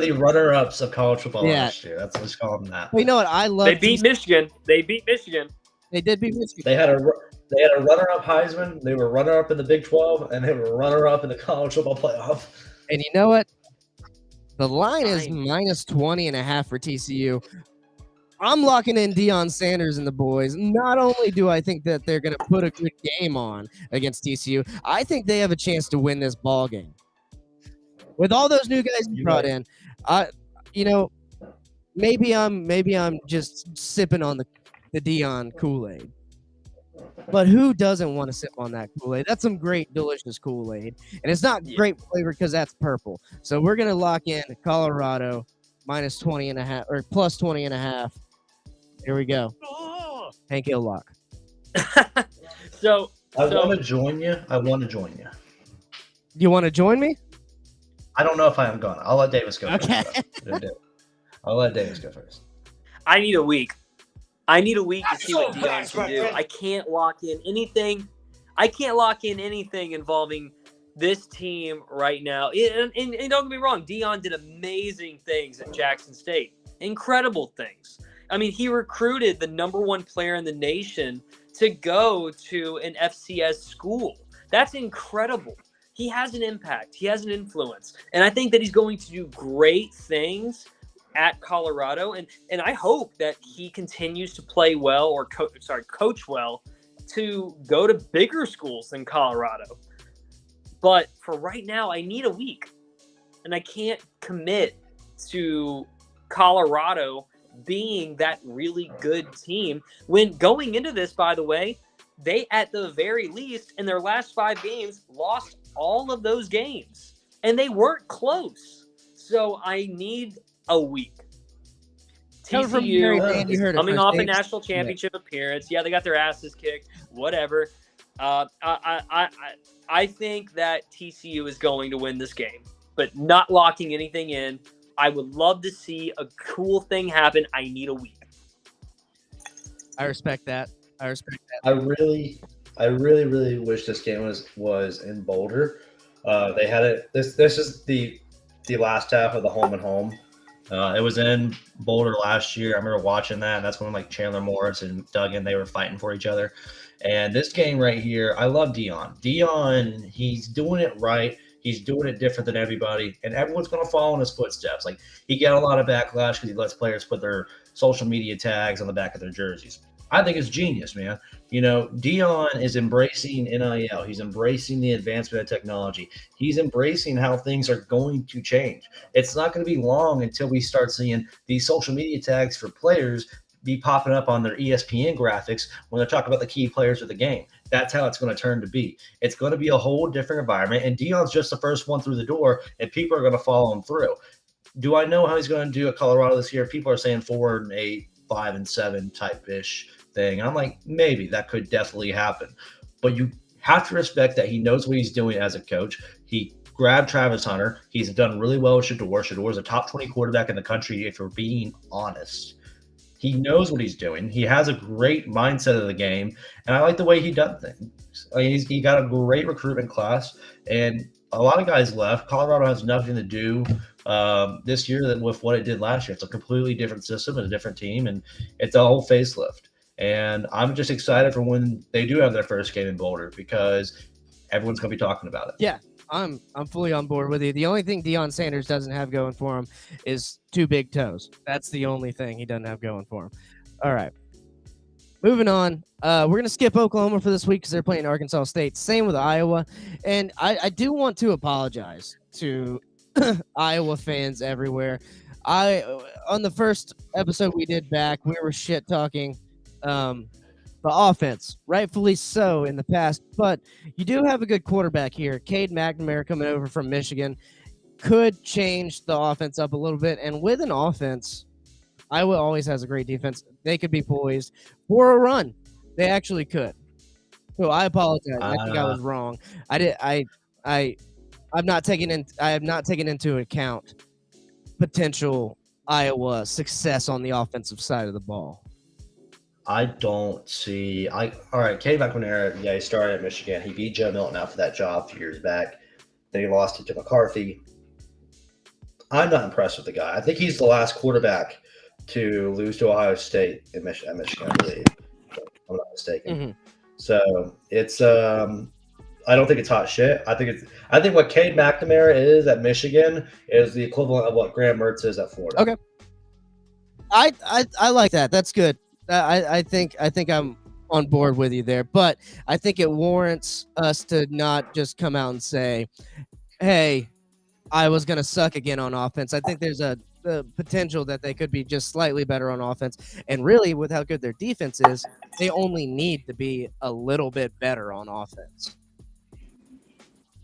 the runner-ups of college football last year. That's what's called them that. Well, you know what? I love. They beat Michigan. They beat Michigan. They did beat Michigan. They had a runner-up Heisman. They were runner-up in the Big 12, and they were runner-up in the college football playoff. And you know what? The line is minus 20.5 for TCU. I'm locking in Deion Sanders and the boys. Not only do I think that they're going to put a good game on against TCU, I think they have a chance to win this ball game. With all those new guys you brought in, maybe I'm just sipping on the Deion Kool-Aid. But who doesn't want to sip on that Kool-Aid? That's some great, delicious Kool-Aid. And it's not grape flavor because that's purple. So we're going to lock in Colorado minus 20.5 or plus 20.5. Here we go. Hank Hill lock. I want to join you. You want to join me? I don't know if I am going. I'll let Davis go okay. first. I'll let Davis go first. I need a week. to see what Deion can do. I can't lock in anything. Involving this team right now. And don't get me wrong, Deion did amazing things at Jackson State. Incredible things. I mean, he recruited the number one player in the nation to go to an FCS school. That's incredible. He has an impact. He has an influence. And I think that he's going to do great things at Colorado. And I hope that he continues to play well or coach well to go to bigger schools than Colorado. But for right now, I need a week. And I can't commit to Colorado being that really good team. When going into this, by the way, they, at the very least, in their last 5 games, lost all of those games, and they weren't close. So I need a week. Coming from Gary, TCU Dan, you is heard it coming first. off a Dave's- national championship appearance. Yeah, they got their asses kicked. Whatever. I think that TCU is going to win this game, but not locking anything in. I would love to see a cool thing happen. I need a week. I respect that. I really wish this game was in Boulder. They had it. This is the last half of the home and home. It was in Boulder last year. I remember watching that. And that's when like Chandler Morris and Duggan, they were fighting for each other. And this game right here, I love Dion. Dion, he's doing it right. He's doing it different than everybody, and everyone's going to follow in his footsteps. Like, he got a lot of backlash because he lets players put their social media tags on the back of their jerseys. I think it's genius, man. You know, Dion is embracing NIL. He's embracing the advancement of technology. He's embracing how things are going to change. It's not going to be long until we start seeing these social media tags for players be popping up on their ESPN graphics when they're talking about the key players of the game. That's how it's going to turn to be. It's going to be a whole different environment, and Dion's just the first one through the door, and people are going to follow him through. Do I know how he's going to do at Colorado this year? People are saying 4-8, 5-7 type-ish thing. I'm like, maybe that could definitely happen. But you have to respect that he knows what he's doing as a coach. He grabbed Travis Hunter. He's done really well with Shador. Shador is a top 20 quarterback in the country, if we're being honest. He knows what he's doing. He has a great mindset of the game, and I like the way he does things. I mean, he got a great recruitment class, and a lot of guys left. Colorado has nothing to do this year with what it did last year. It's a completely different system and a different team, and it's a whole facelift. And I'm just excited for when they do have their first game in Boulder because everyone's going to be talking about it. Yeah, I'm fully on board with you. The only thing Deion Sanders doesn't have going for him is 2 big toes. That's the only thing he doesn't have going for him. All right. Moving on. We're going to skip Oklahoma for this week because they're playing Arkansas State. Same with Iowa. And I do want to apologize to Iowa fans everywhere. On the first episode we did back, we were shit talking the offense, rightfully so in the past, but you do have a good quarterback here. Cade McNamara coming over from Michigan could change the offense up a little bit, and with an offense, Iowa always has a great defense. They could be poised for a run. They actually could. So I apologize. I think I was wrong. I have not taken into account potential Iowa success on the offensive side of the ball. I don't see. All right, Cade McNamara, yeah, he started at Michigan. He beat Joe Milton out for that job a few years back. Then he lost it to McCarthy. I'm not impressed with the guy. I think he's the last quarterback to lose to Ohio State at Michigan, I believe. If I'm not mistaken. Mm-hmm. So it's I don't think it's hot shit. I think what Cade McNamara is at Michigan is the equivalent of what Graham Mertz is at Florida. Okay. I like that. That's good. I think I'm on board with you there, but I think it warrants us to not just come out and say, "Hey, I was going to suck again on offense." I think there's a potential that they could be just slightly better on offense, and really, with how good their defense is, they only need to be a little bit better on offense.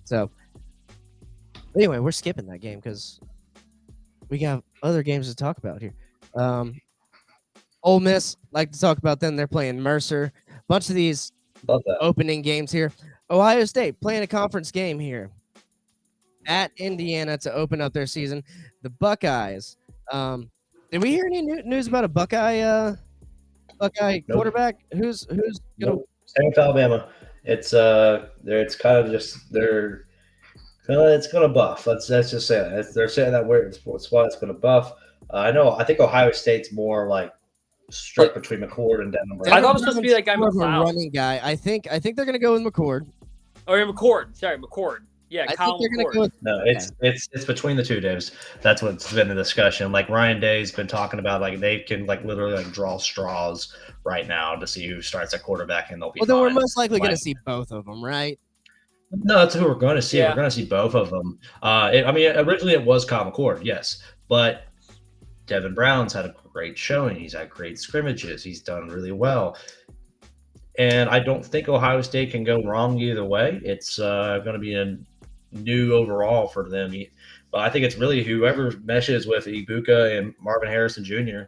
So, anyway, we're skipping that game because we got other games to talk about here. Ole Miss, like to talk about them. They're playing Mercer. Bunch of these opening games here. Ohio State playing a conference game here at Indiana to open up their season. The Buckeyes. Did we hear any news about a Buckeye quarterback? Who's gonna? Nope. Same with Alabama. It's kind of just it's gonna buff. Let's just say that they're saying that weird spot. It's gonna buff. I think Ohio State's more like struck between McCord and Denham. I thought it was supposed to be that guy McLeod. Running guy. I think they're gonna go with McCord. Oh, yeah, McCord. Sorry, McCord. Yeah, Kyle McCord. No, it's between the two, Daves. That's what's been the discussion. Like Ryan Day's been talking about, like they can like literally like draw straws right now to see who starts at quarterback, and they'll be. Well, then we're most likely going to see both of them, right? No, that's who we're going to see. Yeah. We're going to see both of them. Originally it was Kyle McCord, yes, but Devin Brown's had a great showing. He's had great scrimmages. He's done really well. And I don't think Ohio State can go wrong either way. It's going to be new overall for them. But I think it's really whoever meshes with Ibuka and Marvin Harrison Jr.,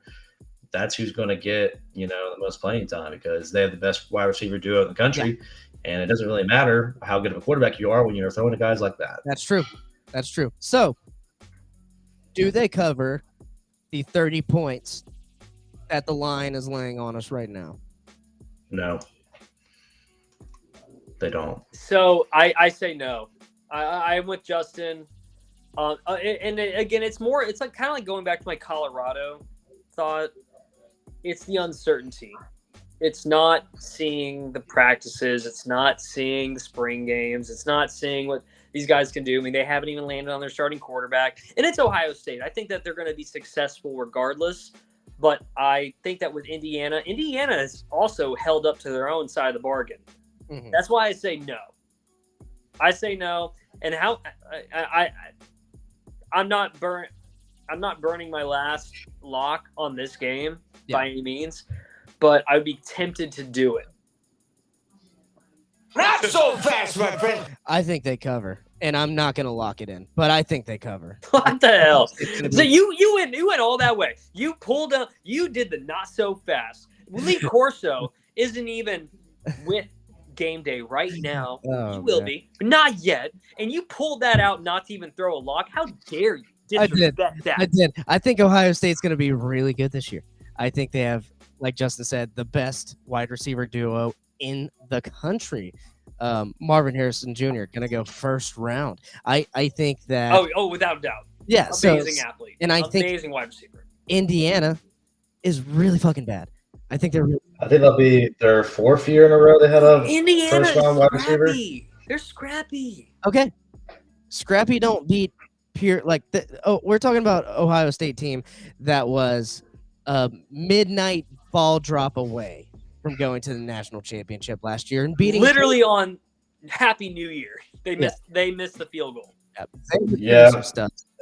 that's who's going to get, the most playing time because they have the best wide receiver duo in the country. Yeah. And it doesn't really matter how good of a quarterback you are when you're throwing to guys like that. That's true. That's true. So, do they cover the 30 points that the line is laying on us right now? No. They don't. So, I say no. I'm with Justin. And again, it's like kind of like going back to my Colorado thought. It's the uncertainty. It's not seeing the practices. It's not seeing the spring games. It's not seeing what these guys can do. I mean, they haven't even landed on their starting quarterback. And it's Ohio State. I think that they're going to be successful regardless. But I think that with Indiana has also held up to their own side of the bargain. Mm-hmm. That's why I say no. I say no. And how I'm not burning my last lock on this game by any means. But I would be tempted to do it. Not so fast, my friend. I think they cover, and I'm not going to lock it in, but I think they cover. What the hell? So you went all that way. You pulled up. You did the not so fast. Lee Corso isn't even with game day right now. He will be, but not yet. And you pulled that out not to even throw a lock. How dare you? I did. I think Ohio State's going to be really good this year. I think they have, like Justin said, the best wide receiver duo in the country. Marvin Harrison Jr. gonna go first round. I think that. Oh, without doubt. Yeah, amazing athlete, and I think amazing wide receiver. Indiana is really fucking bad. I think they're. I think they'll be their 4th year in a row they had a Indiana first round wide receiver. They're scrappy. Okay, scrappy don't beat pure like. We're talking about Ohio State team that was midnight ball drop away from going to the national championship last year and beating literally on Happy New Year. They missed the field goal. Yeah.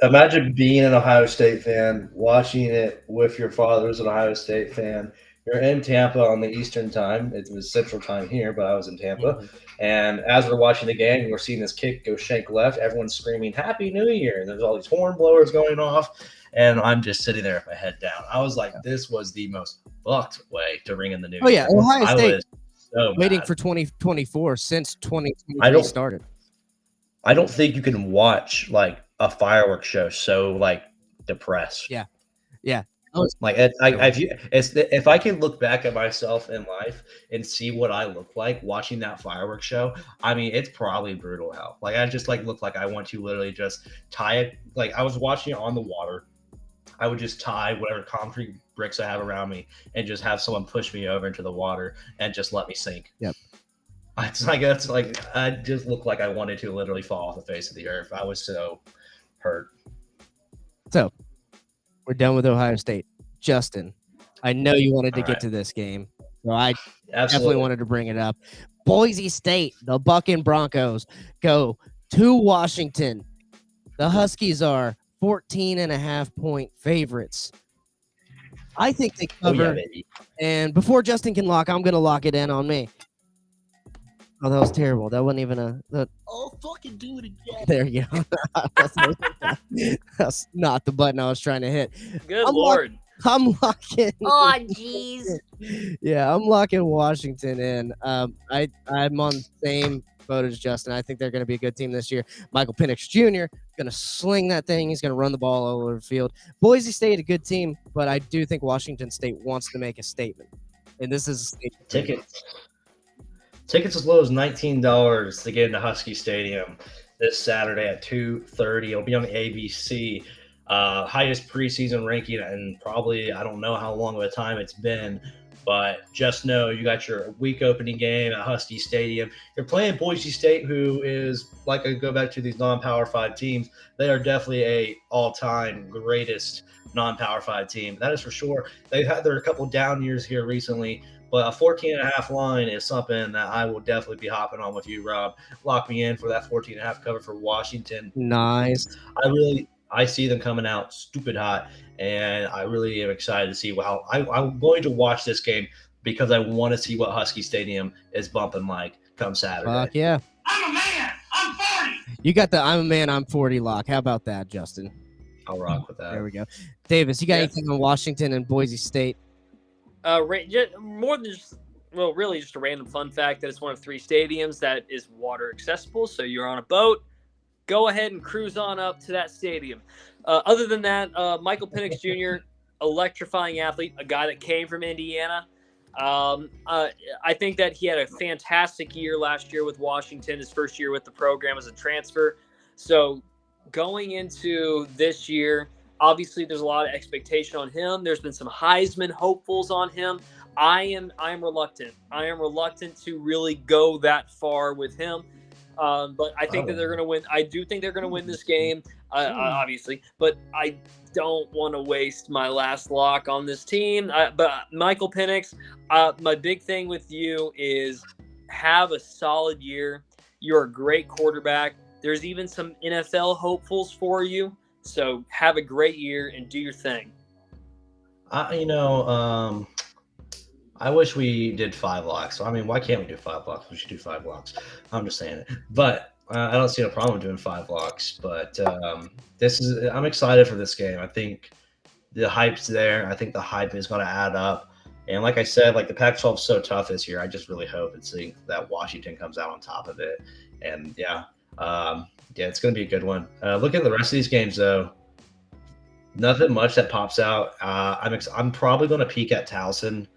Imagine being an Ohio State fan, watching it with your father who's an Ohio State fan. You're in Tampa on the Eastern time. It was Central time here, but I was in Tampa. Mm-hmm. And as we're watching the game, we're seeing this kick go shank left. Everyone's screaming Happy New Year. And there's all these horn blowers going off. And I'm just sitting there with my head down. I was like, this was the most fucked way to ring in the new year. Oh, yeah. Ohio State so waiting for 2024 since 2023 started. I don't think you can watch, like, a fireworks show so, like, depressed. Yeah. Yeah. Like, if I can look back at myself in life and see what I look like watching that fireworks show, I mean, it's probably brutal hell. Like, I just, like, look like I want to literally just tie it. Like, I was watching it on the water. I would just tie whatever concrete bricks I have around me and just have someone push me over into the water and just let me sink. Yep. I just looked like I wanted to literally fall off the face of the earth. I was so hurt. So we're done with Ohio State. Justin, I know you wanted to get to this game, so I definitely wanted to bring it up. Boise State, the Bucking Broncos go to Washington. The Huskies are 14.5-point favorites. I think they cover. And before Justin can lock, I'm going to lock it in on me. Oh, that was terrible. That wasn't even I'll fucking do it again. There you go. That's not the button I was trying to hit. Good Lord. I'm locking. Oh, jeez. Yeah, I'm locking Washington in. I'm on the same boat as Justin. I think they're going to be a good team this year. Michael Penix Jr. going to sling that thing. He's going to run the ball all over the field. Boise State, a good team, but I do think Washington State wants to make a statement. And this is a statement. Tickets as low as $19 to get into Husky Stadium this Saturday at 2:30. It'll be on the ABC. Highest preseason ranking, and probably I don't know how long of a time it's been, but just know you got your week opening game at Husky Stadium. You're playing Boise State, who is, like I go back to these non-Power 5 teams, they are definitely a all-time greatest non-Power 5 team. That is for sure. They've had their couple down years here recently, but a 14.5 line is something that I will definitely be hopping on with you, Rob. Lock me in for that 14.5 cover for Washington. Nice. I see them coming out stupid hot, and I really am excited to see how I'm going to watch this game because I want to see what Husky Stadium is bumping like come Saturday. Fuck yeah. I'm a man. I'm 40. You got the I'm a man, I'm 40 lock. How about that, Justin? I'll rock with that. There we go. Davis, you got anything on Washington and Boise State? More than just, well, really just a random fun fact that it's one of 3 stadiums that is water accessible. So you're on a boat, go ahead and cruise on up to that stadium. Other than that, Michael Penix Jr., electrifying athlete, a guy that came from Indiana. I think that he had a fantastic year last year with Washington, his first year with the program as a transfer. So going into this year, obviously there's a lot of expectation on him. There's been some Heisman hopefuls on him. I am reluctant. I am reluctant to really go that far with him. But I think that they're going to win. I do think they're going to win this game, obviously. But I don't want to waste my last lock on this team. But Michael Penix, my big thing with you is have a solid year. You're a great quarterback. There's even some NFL hopefuls for you. So have a great year and do your thing. I wish we did 5 locks. I mean, why can't we do 5 locks? We should do 5 locks. I'm just saying it. But I don't see a problem doing 5 locks. But I'm excited for this game. I think the hype's there. I think the hype is going to add up. And like I said, like the Pac-12 is so tough this year. I just really hope that Washington comes out on top of it. And it's going to be a good one. Looking at the rest of these games, though, nothing much that pops out. I'm probably going to peek at Towson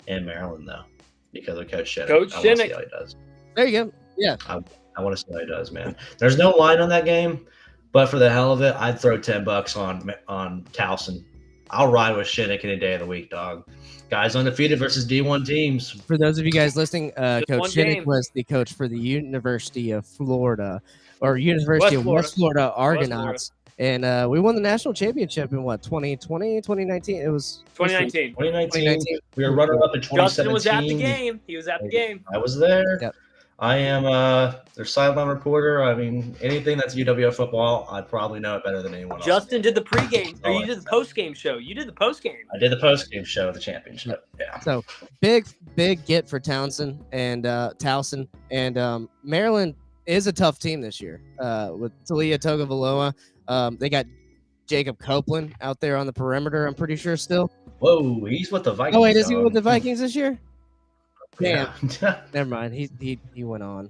and Maryland, though, because of Coach Shinnick. Coach I want to see Shinnick. how he does. There you go. Yeah. I want to see how he does, man. There's no line on that game, but for the hell of it, I'd throw $10 on Towson. I'll ride with Shinnick any day of the week, dog. Guys undefeated versus D1 teams. For those of you guys listening, Coach Shinnick game. was the coach for the University of Florida, or University of West Florida Argonauts. And we won the national championship in 2020, 2019? It was 2019. 2019. We were runner up in 2017. Justin was at the game. He was at the game. I was there. Yep. I am their sideline reporter. I mean, anything that's UWF football, I'd probably know it better than anyone else. Justin did the pregame, or you did the postgame show. You did the postgame. I did the postgame show of the championship. Yeah. So big get for Towson and Maryland is a tough team this year. With Talia Tagovailoa, they got Jacob Copeland out there on the perimeter. I'm pretty sure still. Whoa, he's with the Vikings. Oh wait, is he with the Vikings this year? Damn. Yeah. Never mind. He went on.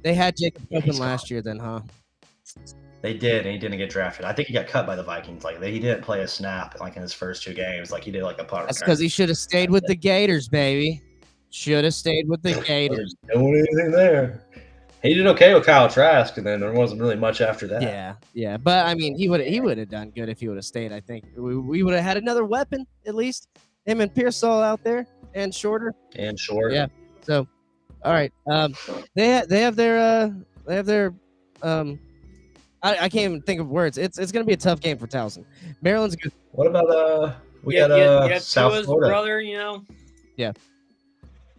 They had Jacob Copeland last year, then, huh? They did, and he didn't get drafted. I think he got cut by the Vikings. Like he didn't play a snap like in his first 2 games. Like he did like a punt. That's because he should have stayed with the Gators, baby. Should have stayed with the Gators. Doing anything there. He did okay with Kyle Trask, and then there wasn't really much after that. Yeah. But I mean, he would have done good if he would have stayed. I think we would have had another weapon at least. Him and Pearsall out there, and Shorter. Yeah. So, all right. They have their I can't even think of words. It's going to be a tough game for Towson. Maryland's good. What about we got South Tua's Florida brother, you know. Yeah.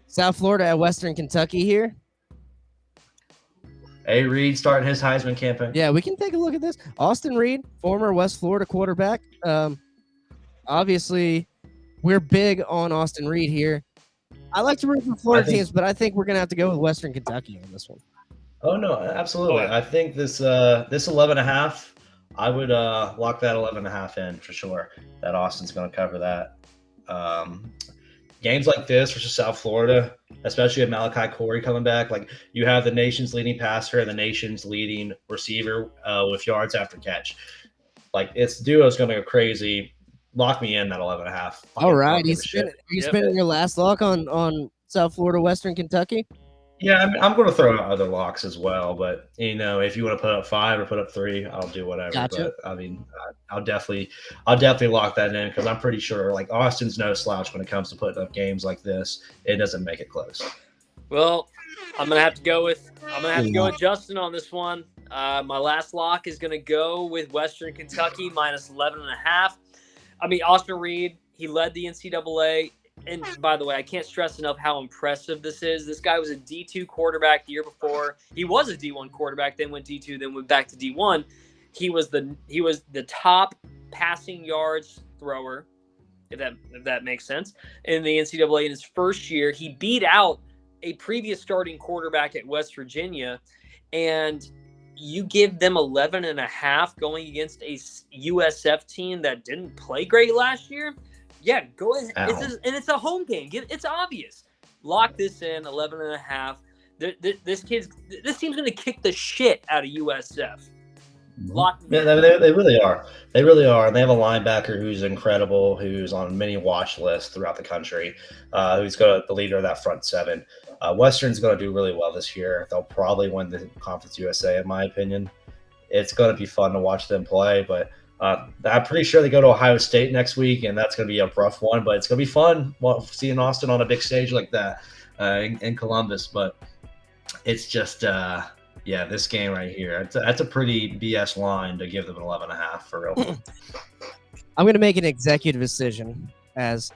South Florida at Western Kentucky here. A. Reed starting his Heisman campaign. Yeah, we can take a look at this. Austin Reed, former West Florida quarterback. Obviously, we're big on Austin Reed here. I like to root for Florida teams, but I think we're going to have to go with Western Kentucky on this one. Oh, no, absolutely. I think this 11.5, I would lock that 11.5 in for sure, that Austin's going to cover that. Games like this versus South Florida, especially with Malachi Corey coming back, like you have the nation's leading passer and the nation's leading receiver with yards after catch. Like its duo is going to go crazy. Lock me in that 11.5. All right, are you spending your last lock on South Florida, Western Kentucky? Yeah, I'm going to throw out other locks as well, but if you want to put up 5 or put up 3, I'll do whatever. Gotcha. But I mean, I'll definitely lock that in because I'm pretty sure like Austin's no slouch when it comes to putting up games like this. It doesn't make it close. Well, I'm gonna have to go with Justin on this one. My last lock is gonna go with Western Kentucky minus 11.5. I mean, Austin Reed, he led the NCAA. And by the way, I can't stress enough how impressive this is. This guy was a D2 quarterback the year before. He was a D1 quarterback, then went D2, then went back to D1. He was the top passing yards thrower, if that makes sense, in the NCAA in his first year. He beat out a previous starting quarterback at West Virginia, and you give them 11.5 going against a USF team that didn't play great last year. Yeah, go ahead. And it's a home game. It's obvious. Lock this in 11.5. This team's going to kick the shit out of USF. Yeah, they really are. They really are. And they have a linebacker who's incredible, who's on many watch lists throughout the country, who's the leader of that front seven. Western's going to do really well this year. They'll probably win the Conference USA, in my opinion. It's going to be fun to watch them play, but I'm pretty sure they go to Ohio State next week, and that's going to be a rough one, but it's going to be fun seeing Austin on a big stage like that in Columbus. But it's just this game right here, that's a pretty BS line to give them an 11.5 for real. I'm going to make an executive decision as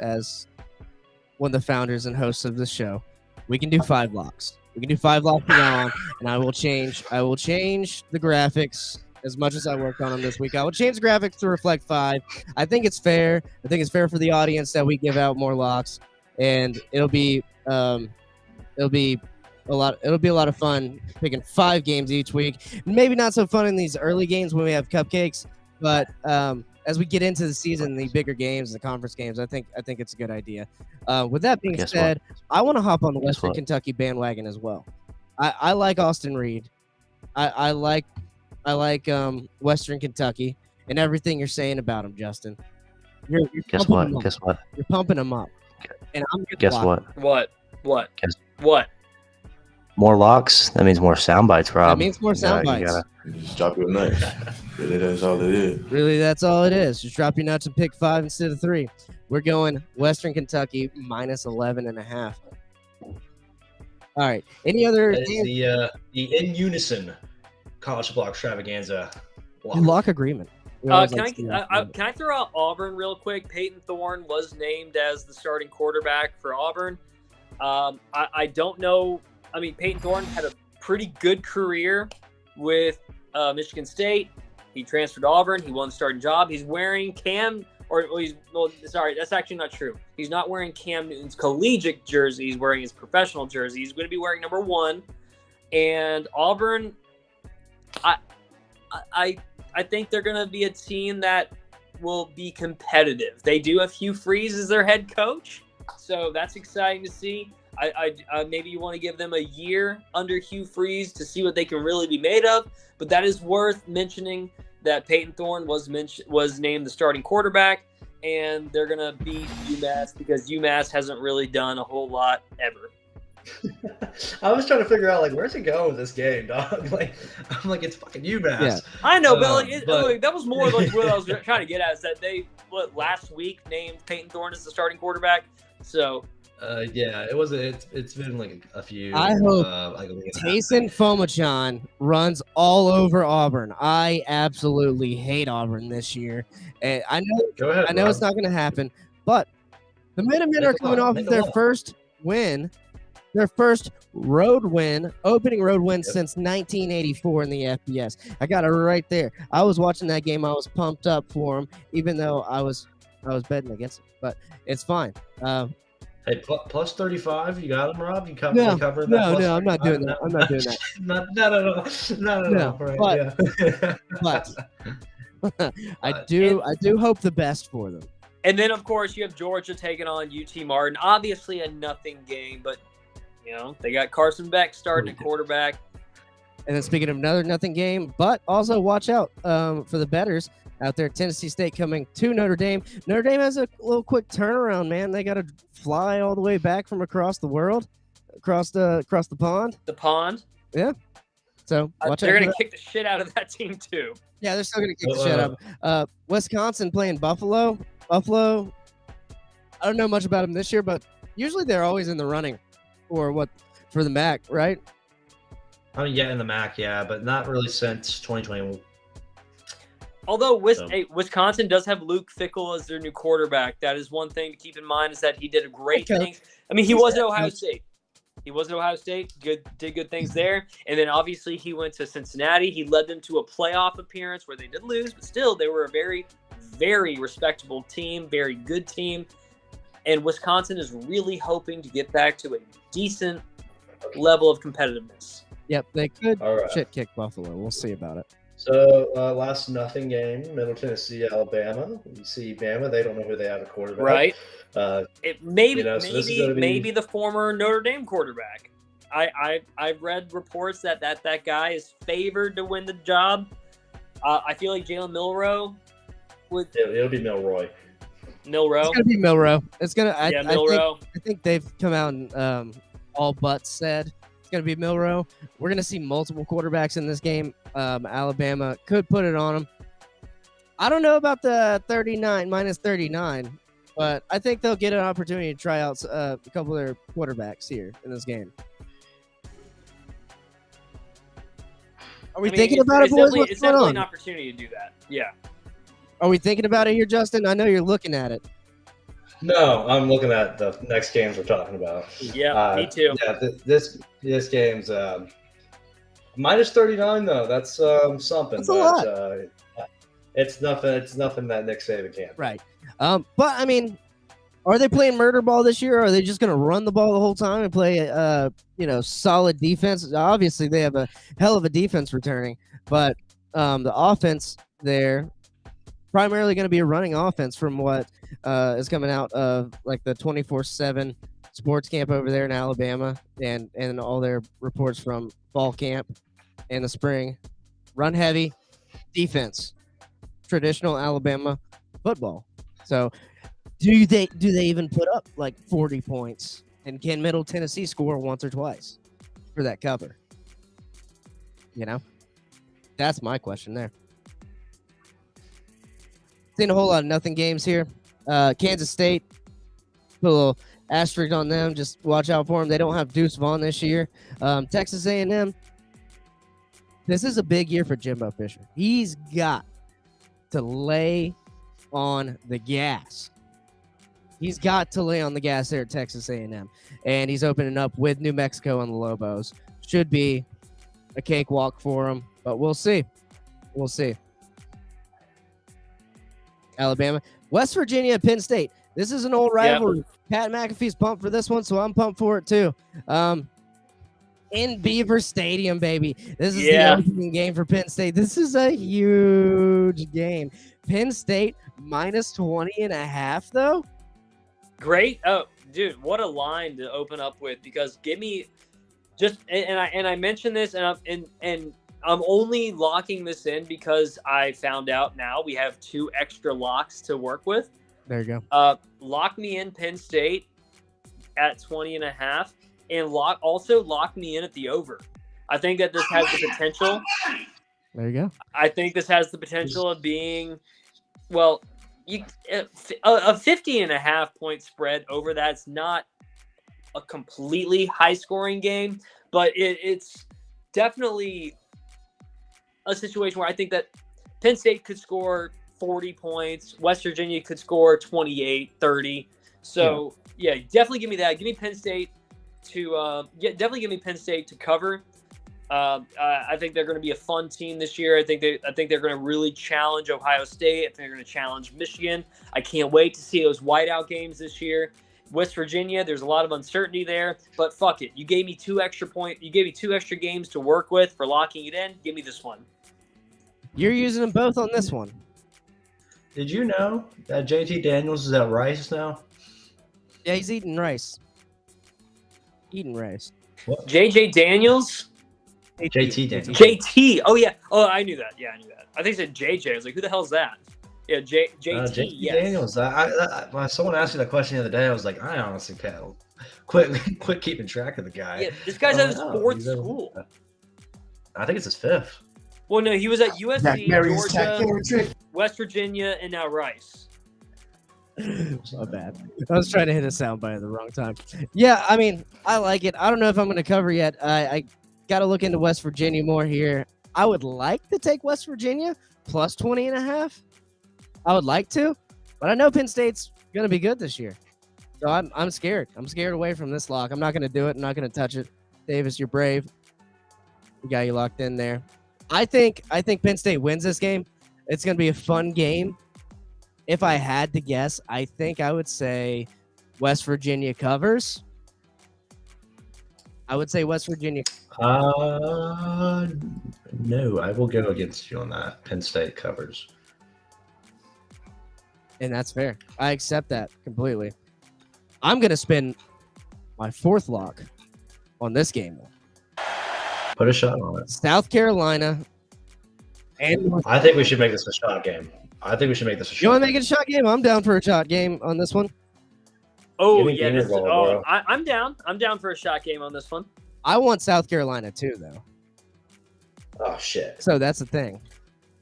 one of the founders and hosts of the show. We can do 5 locks. We can do 5 locks from now on, and I will change the graphics as much as I worked on them this week. I will change the graphics to reflect 5. I think it's fair. I think it's fair for the audience that we give out more locks, and it'll be a lot of fun picking 5 games each week. Maybe not so fun in these early games when we have cupcakes, but as we get into the season, the bigger games, the conference games, I think it's a good idea. With that being said, I want to hop on the Western Kentucky bandwagon as well. I like Austin Reed. I like Western Kentucky and everything you're saying about him, Justin. You're Guess what? You're pumping him up. And I'm Guess what? What? Guess- What? More locks. That means more sound bites, Rob. That means more sound bites. Just drop your nuts. Really, that's all it is. Really, that's all it is. Just drop your nuts and pick 5 instead of 3. We're going Western Kentucky minus 11.5. All right. Any other? The in unison college football extravaganza lock agreement. Can I throw out Auburn real quick? Peyton Thorne was named as the starting quarterback for Auburn. I don't know. I mean, Peyton Thorne had a pretty good career with Michigan State. He transferred to Auburn. He won the starting job. He's wearing that's actually not true. He's not wearing Cam Newton's collegiate jersey. He's wearing his professional jersey. He's going to be wearing number 1. And Auburn, I think they're going to be a team that will be competitive. They do have Hugh Freeze as their head coach, so that's exciting to see. I maybe you want to give them a year under Hugh Freeze to see what they can really be made of, but that is worth mentioning that Peyton Thorne was named the starting quarterback, and they're going to beat UMass because UMass hasn't really done a whole lot ever. I was trying to figure out, where's it going with this game, dog? I'm like, it's fucking UMass. Yeah. I know, but that was more like what I was trying to get at, is that they, last week named Peyton Thorne as the starting quarterback. So, it's been a few. I hope Taysom Fomachan runs all over Auburn. I absolutely hate Auburn this year. And I know it's not going to happen, but the Minutemen are coming off of their first win. Their first opening road win since 1984 in the FBS. I got it right there. I was watching that game. I was pumped up for them, even though I was betting against it. But it's fine. Hey, plus 35. You got them, Rob? You covered that? No, I'm not doing that. I'm not doing that. No. Right, But I do hope the best for them. And then, of course, you have Georgia taking on UT Martin. Obviously a nothing game, but they got Carson Beck starting at quarterback. And then speaking of another nothing game, but also watch out for the bettors out there. Tennessee State coming to Notre Dame. Notre Dame has a little quick turnaround, man. They got to fly all the way back from across the world, across the pond. The pond? Yeah. So watch they're going to kick the shit out of that team too. Yeah, they're still going to kick the shit out of Wisconsin playing Buffalo. Buffalo, I don't know much about them this year, but usually they're always in the running for the MAC, right? I mean, in the MAC, but not really since 2021. Although Wisconsin does have Luke Fickell as their new quarterback. That is one thing to keep in mind, is that he did a great thing. I mean, he was at Ohio State. Did good things there. And then obviously he went to Cincinnati. He led them to a playoff appearance where they did lose, but still they were a very, very respectable team, very good team. And Wisconsin is really hoping to get back to a decent level of competitiveness. Yep, they could All right. shit kick Buffalo. We'll see about it. So last nothing game, Middle Tennessee, Alabama. You see Bama, they don't know who they have a quarterback. Right. Uh, Maybe so this is gonna be- maybe the former Notre Dame quarterback. I've read reports that guy is favored to win the job. I feel like Jalen Milroe would. It'll be Milroy. Milroe. It's gonna be Milroe. It's gonna. Milroe. I think they've come out and all but said it's gonna be Milroe. We're gonna see multiple quarterbacks in this game. Alabama could put it on them. I don't know about the minus 39, but I think they'll get an opportunity to try out a couple of their quarterbacks here in this game. Are we thinking about it, boys? What's It's going definitely on? an opportunity to do that. Yeah. Are we thinking about it here, Justin? I know you're looking at it. No, I'm looking at the next games we're talking about. Yeah, me too. Yeah, this game's minus 39 though. That's something. That's a lot. It's nothing. It's nothing that Nick Saban can't. Right. But I mean, are they playing murder ball this year, or are they just going to run the ball the whole time and play, solid defense? Obviously, they have a hell of a defense returning, but the offense there primarily going to be a running offense from what is coming out of like the 24/7 sports camp over there in Alabama and all their reports from fall camp in the spring. Run heavy defense, traditional Alabama football. So do they even put up like 40 points? And can Middle Tennessee score once or twice for that cover? That's my question there. Seen a whole lot of nothing games here. Kansas State, put a little asterisk on them. Just watch out for them. They don't have Deuce Vaughn this year. Texas A&M, this is a big year for Jimbo Fisher. He's got to lay on the gas. He's got to lay on the gas there at Texas A&M. And he's opening up with New Mexico and the Lobos. Should be a cakewalk for him, but we'll see. We'll see. Alabama, West Virginia, Penn State. This is an old rivalry. Yep. Pat McAfee's pumped for this one, so I'm pumped for it too. In Beaver Stadium, baby. This is the opening game for Penn State. This is a huge game. Penn State minus 20.5, though. Great. Oh, dude, what a line to open up with, because give me just and I mentioned this and I'm only locking this in because I found out now we have 2 extra locks to work with. There you go. Lock me in Penn State at 20.5, and lock me in at the over. I think that this has the potential. There you go. I think this has the potential of being, well, a 50.5 point spread over that's not a completely high scoring game, but it's definitely a situation where I think that Penn State could score 40 points. West Virginia could score 28, 30. So, yeah, definitely give me that. Give me Penn State to definitely give me Penn State to cover. I think they're going to be a fun team this year. I think they're going to really challenge Ohio State. I think they're going to challenge Michigan. I can't wait to see those whiteout games this year. West Virginia, there's a lot of uncertainty there, but fuck it. You gave me 2 extra points. You gave me 2 extra games to work with for locking it in. Give me this one. You're using them both on this one. Did you know that JT Daniels is at Rice now? Yeah, he's eating rice. Eating rice. What? JJ Daniels? JT Daniels. JT. Oh, yeah. Oh, I knew that. Yeah, I knew that. I think it said JJ. I was like, who the hell is that? Yeah, JT. JT Yes. Daniels. When someone asked me that question the other day, I was like, I honestly can't quit keeping track of the guy. Yeah, this guy's at his 4th school. I think it's his 5th. Well, no, he was at USC, Georgia, West Virginia, and now Rice. Not bad. I was trying to hit a soundbite at the wrong time. Yeah, I mean, I like it. I don't know if I'm going to cover yet. I got to look into West Virginia more here. I would like to take West Virginia plus 20.5. I would like to, but I know Penn State's going to be good this year. So I'm scared. I'm scared away from this lock. I'm not going to do it. I'm not going to touch it. Davis, you're brave. We got you locked in there. I think Penn State wins this game. It's going to be a fun game. If I had to guess, I think I would say West Virginia covers. I would say West Virginia No, I will go against you on that. Penn State covers. And that's fair. I accept that completely. I'm going to spin my fourth lock on this game. Put a shot on it. South Carolina. And I think we should make this a shot game. you want to make it a shot game? I'm down for a shot game on this one. Oh Give me yeah, Beamer ball, bro. I'm down. I'm down for a shot game on this one. I want South Carolina too, though. Oh shit. So that's the thing.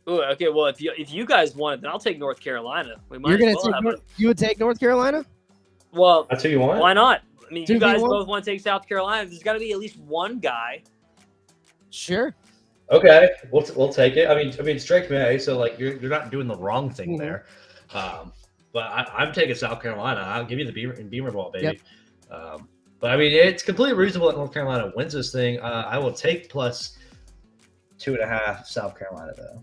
Ooh, okay, well if you guys want it, then I'll take North Carolina. We might You're gonna as well take have it. you would take North Carolina? Well, That's who you want? why not? I mean, you guys 2v1? both want to take South Carolina. There's got to be at least one guy. Sure. Okay, we'll take it. I mean, it's Drake May, so like you're not doing the wrong thing there. But I'm taking South Carolina. I'll give you the Beamer ball, baby. Yep. But I mean, it's completely reasonable that North Carolina wins this thing. I will take plus 2.5 South Carolina though,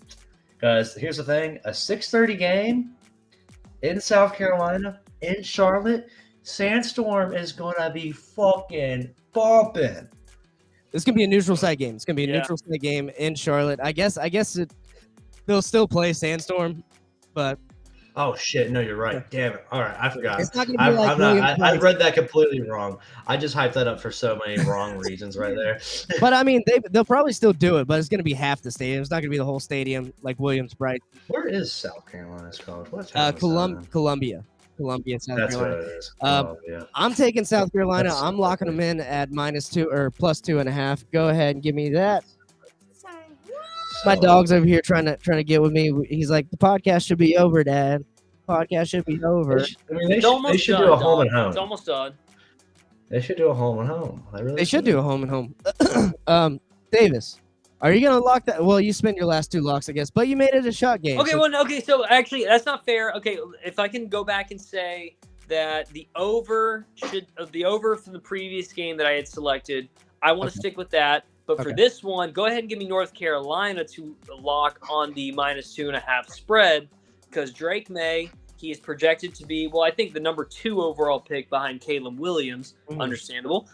because here's the thing: a 6:30 game in South Carolina, in Charlotte, Sandstorm is gonna be fucking bumping. It's gonna be a neutral site game. It's gonna be a Yeah. neutral site game in Charlotte. I guess they'll still play Sandstorm, but Oh shit! No, you're right. Damn it! All right, I forgot. it's not gonna be like I read that completely wrong. I just hyped that up for so many wrong reasons right there. But I mean, they'll probably still do it, but it's gonna be half the stadium. It's not gonna be the whole stadium like Williams-Bright. Where is South Carolina's college? What's Columbia, South That's what Carolina. it is. Yeah. I'm taking South Carolina. That's I'm locking them in at -2 or +2.5. Go ahead and give me that. My dog's over here trying to get with me. He's like, the podcast should be over, Dad. Podcast should be over. They should do a home and home. It's almost done. They should do a home and home. They should do a home and home. Davis, are you gonna lock that? Well, you spent your last two locks, I guess, but you made it a shot game. Okay, so- well, okay, so actually, that's not fair. Okay, if I can go back and say that the over from the previous game that I had selected, I want to stick with that. But for Okay. this one, go ahead and give me North Carolina to lock on the -2.5 spread, because Drake May, he is projected to be, well, I think the number 2 overall pick behind Caleb Williams. Understandable.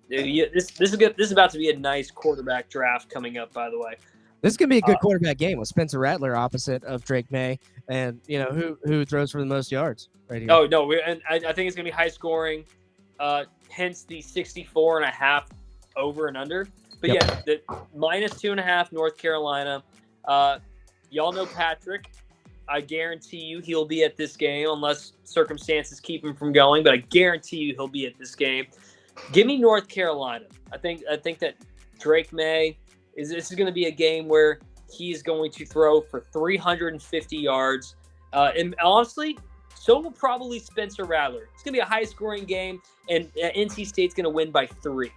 This is about to be a nice quarterback draft coming up, by the way. This is gonna be a good quarterback game with Spencer Rattler opposite of Drake May, and you know who throws for the most yards right here. Oh no, and I think it's gonna be high scoring. Hence the 64.5 over and under. But Yep. yeah, the -2.5 North Carolina. Y'all know Patrick. I guarantee you he'll be at this game unless circumstances keep him from going. But I guarantee you he'll be at this game. Give me North Carolina. I think that Drake May this is going to be a game where he's going to throw for 350 yards. And honestly, so will probably Spencer Rattler. It's going to be a high-scoring game, and NC State's going to win by 3.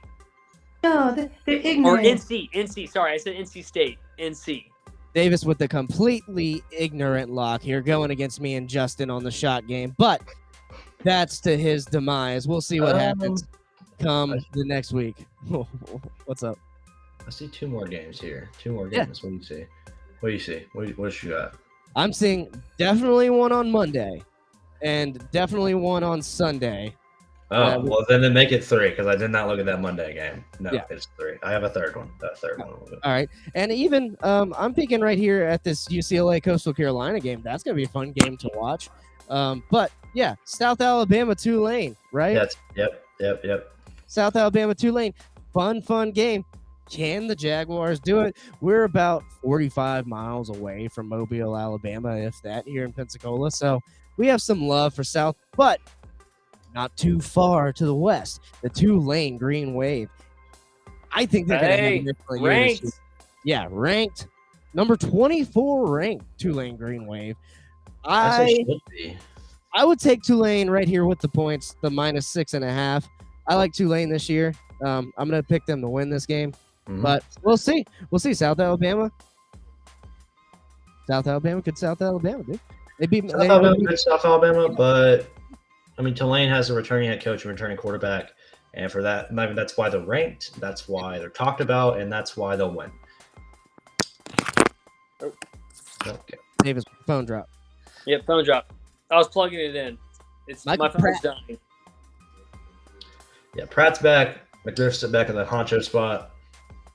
No, they're Or ignorant. NC. Sorry, I said NC State. NC. Davis with the completely ignorant lock here, going against me and Justin on the shot game, but that's to his demise. We'll see what happens come the next week. What's up? I see 2 more games here. 2 more Yeah. games. What do you see? What do you see? What you got? I'm seeing definitely one on Monday and definitely one on Sunday. Oh, well, then make it 3 because I did not look at that Monday game. No, Yeah. it's 3. I have a third one. That third one. All right. And even I'm picking right here at this UCLA Coastal Carolina game. That's going to be a fun game to watch. But yeah, South Alabama Tulane, right? Yes. Yep. South Alabama Tulane. Fun game. Can the Jaguars do it? We're about 45 miles away from Mobile, Alabama, if that, here in Pensacola. So we have some love for South, but not too far to the west. The Tulane Green Wave. I think they're going to have an excellent year this Ranked. year. Yeah, ranked. Number 24 ranked Tulane Green Wave. Should be. I would take Tulane right here with the points, the -6.5. I like Tulane this year. I'm going to pick them to win this game. Mhm. But we'll see. South Alabama. Could South Alabama, dude. South Alabama, but I mean Tulane has a returning head coach and returning quarterback, and for that, I mean, that's why they're ranked. That's why they're talked about, and that's why they'll win. Okay. Davis, phone drop. Yep, phone drop. I was plugging it in. It's Michael my phone's dying. Yeah, Pratt's back. McGriff's back in the honcho spot.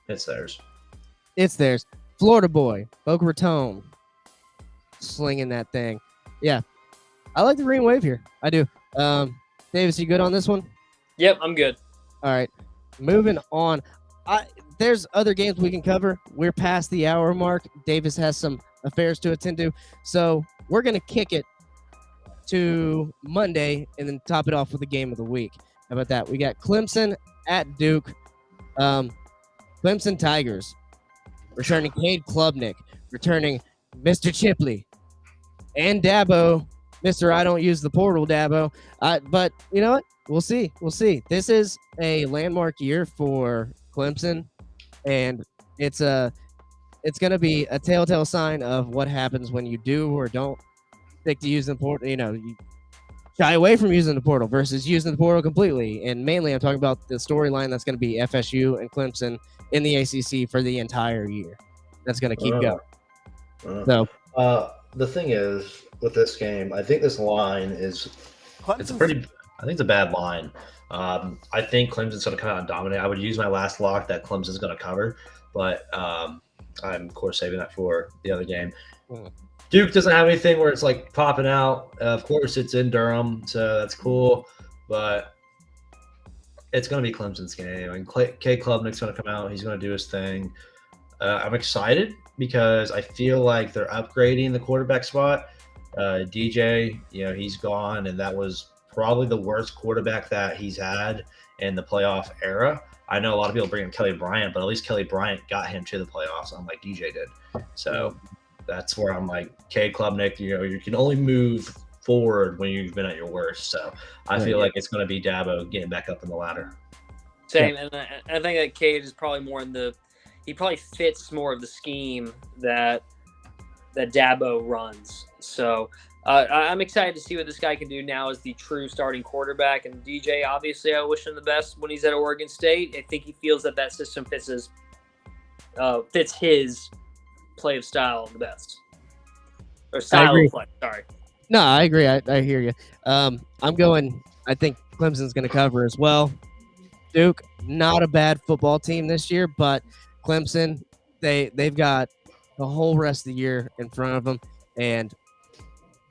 It's theirs. It's theirs. Florida boy, Boca Raton, slinging that thing. Yeah, I like the green wave here. I do. Davis, you good on this one? Yep, I'm good. All right, moving on. There's other games we can cover. We're past the hour mark. Davis has some affairs to attend to, so we're gonna kick it to Monday and then top it off with the game of the week. How about that? We got Clemson at Duke. Clemson Tigers returning Cade Klubnik, returning Mr. Chipley, and Dabo, Mr. I don't use the portal Dabo. But you know what? We'll see. We'll see. This is a landmark year for Clemson, and it's going to be a telltale sign of what happens when you do or don't stick to using the portal. You know, you shy away from using the portal versus using the portal completely. And mainly, I'm talking about the storyline that's going to be FSU and Clemson in the ACC for the entire year. That's going to keep going. So, the thing is with this game, I think this line is it's a pretty. I think it's a bad line. I think Clemson's going to come out and dominate. I would use my last lock that Clemson's going to cover, but I'm of course saving that for the other game. Duke doesn't have anything where it's like popping out. Of course, it's in Durham, so that's cool, but it's going to be Clemson's game. And Cade Klubnik's going to come out. He's going to do his thing. I'm excited because I feel like they're upgrading the quarterback spot. DJ, he's gone, and that was probably the worst quarterback that he's had in the playoff era. I know a lot of people bring in Kelly Bryant, but at least Kelly Bryant got him to the playoffs, unlike DJ did. So that's where I'm like, Cade Klubnik, you can only move forward when you've been at your worst. So I feel like it's going to be Dabo getting back up in the ladder. Same, and I think that Cade is probably more he probably fits more of the scheme that Dabo runs. So I'm excited to see what this guy can do now as the true starting quarterback. And DJ, obviously, I wish him the best when he's at Oregon State. I think he feels that system fits his play of style the best. Or style of play, sorry. No, I agree. I hear you. I think Clemson's going to cover as well. Duke, not a bad football team this year, but Clemson, they've got the whole rest of the year in front of them, and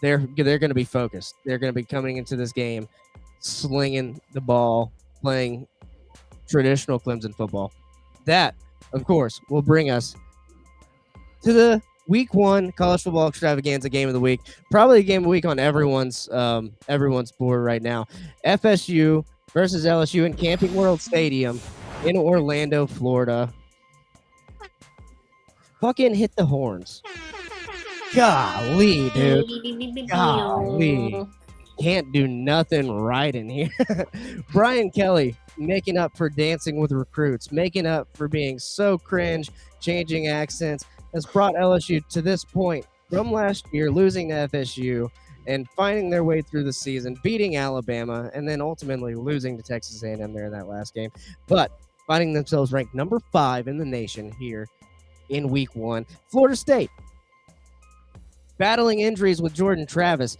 they're going to be focused. They're going to be coming into this game slinging the ball, playing traditional Clemson football. That, of course, will bring us to the Week 1 college football extravaganza game of the week. Probably a game of the week on everyone's board right now. FSU versus LSU in Camping World Stadium in Orlando, Florida. Fucking hit the horns. Golly, dude. Golly. Can't do nothing right in here. Brian Kelly making up for dancing with recruits, making up for being so cringe, changing accents, has brought LSU to this point from last year, losing to FSU and finding their way through the season, beating Alabama, and then ultimately losing to Texas A&M there in that last game. But finding themselves ranked number 5 in the nation here in Week 1. Florida State, battling injuries with Jordan Travis,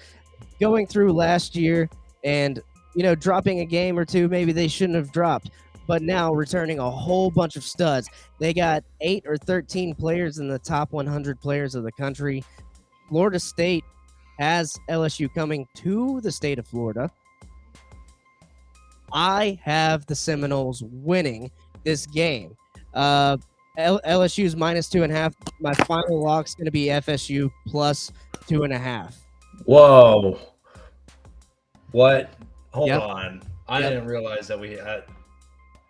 going through last year and, dropping a game or two maybe they shouldn't have dropped, but now returning a whole bunch of studs. They got 8 or 13 players in the top 100 players of the country. Florida State has LSU coming to the state of Florida. I have the Seminoles winning this game. LSU's -2.5. My final lock's going to be FSU plus 2.5. Whoa. What? Hold on. I didn't realize that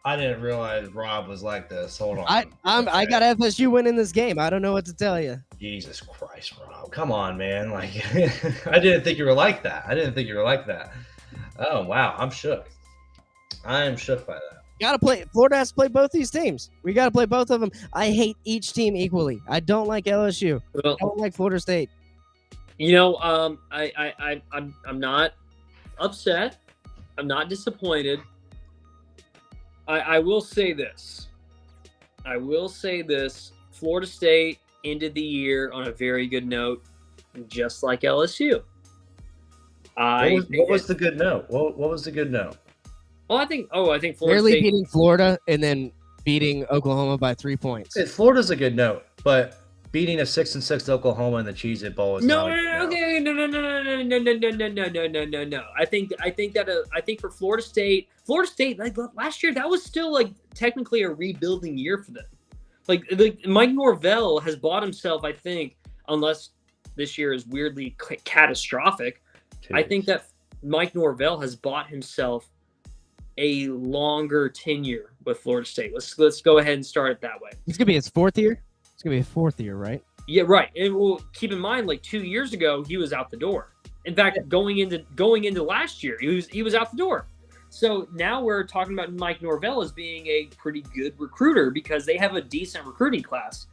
I didn't realize Rob was like this. Hold on. I got FSU winning this game. I don't know what to tell you. Jesus Christ, Rob. Come on, man. Like, I didn't think you were like that. Oh, wow. I'm shook. I am shook by that. Florida has to play both these teams. We got to play both of them. I hate each team equally. I don't like LSU. I don't like Florida State. I'm not upset. I'm not disappointed. I will say this. Florida State ended the year on a very good note, just like LSU. What was the good note? What was the good note? Well, I think Florida barely State beating Florida and then beating Oklahoma by 3 points. Florida's a good note, but beating a 6-6 Oklahoma in the Cheez-It Bowl is No, not a good note. okay, no. I think for Florida State, like last year, that was still like technically a rebuilding year for them. Like Mike Norvell has bought himself, I think, unless this year is weirdly catastrophic. Jeez. I think that Mike Norvell has bought himself a longer tenure with Florida State. Let's go ahead and start it that way. It's gonna be his 4th year. It's gonna be a 4th year, right? Yeah, right. And well, keep in mind, like 2 years ago, he was out the door. In fact, going into last year, he was out the door. So now we're talking about Mike Norvell as being a pretty good recruiter because they have a decent recruiting class.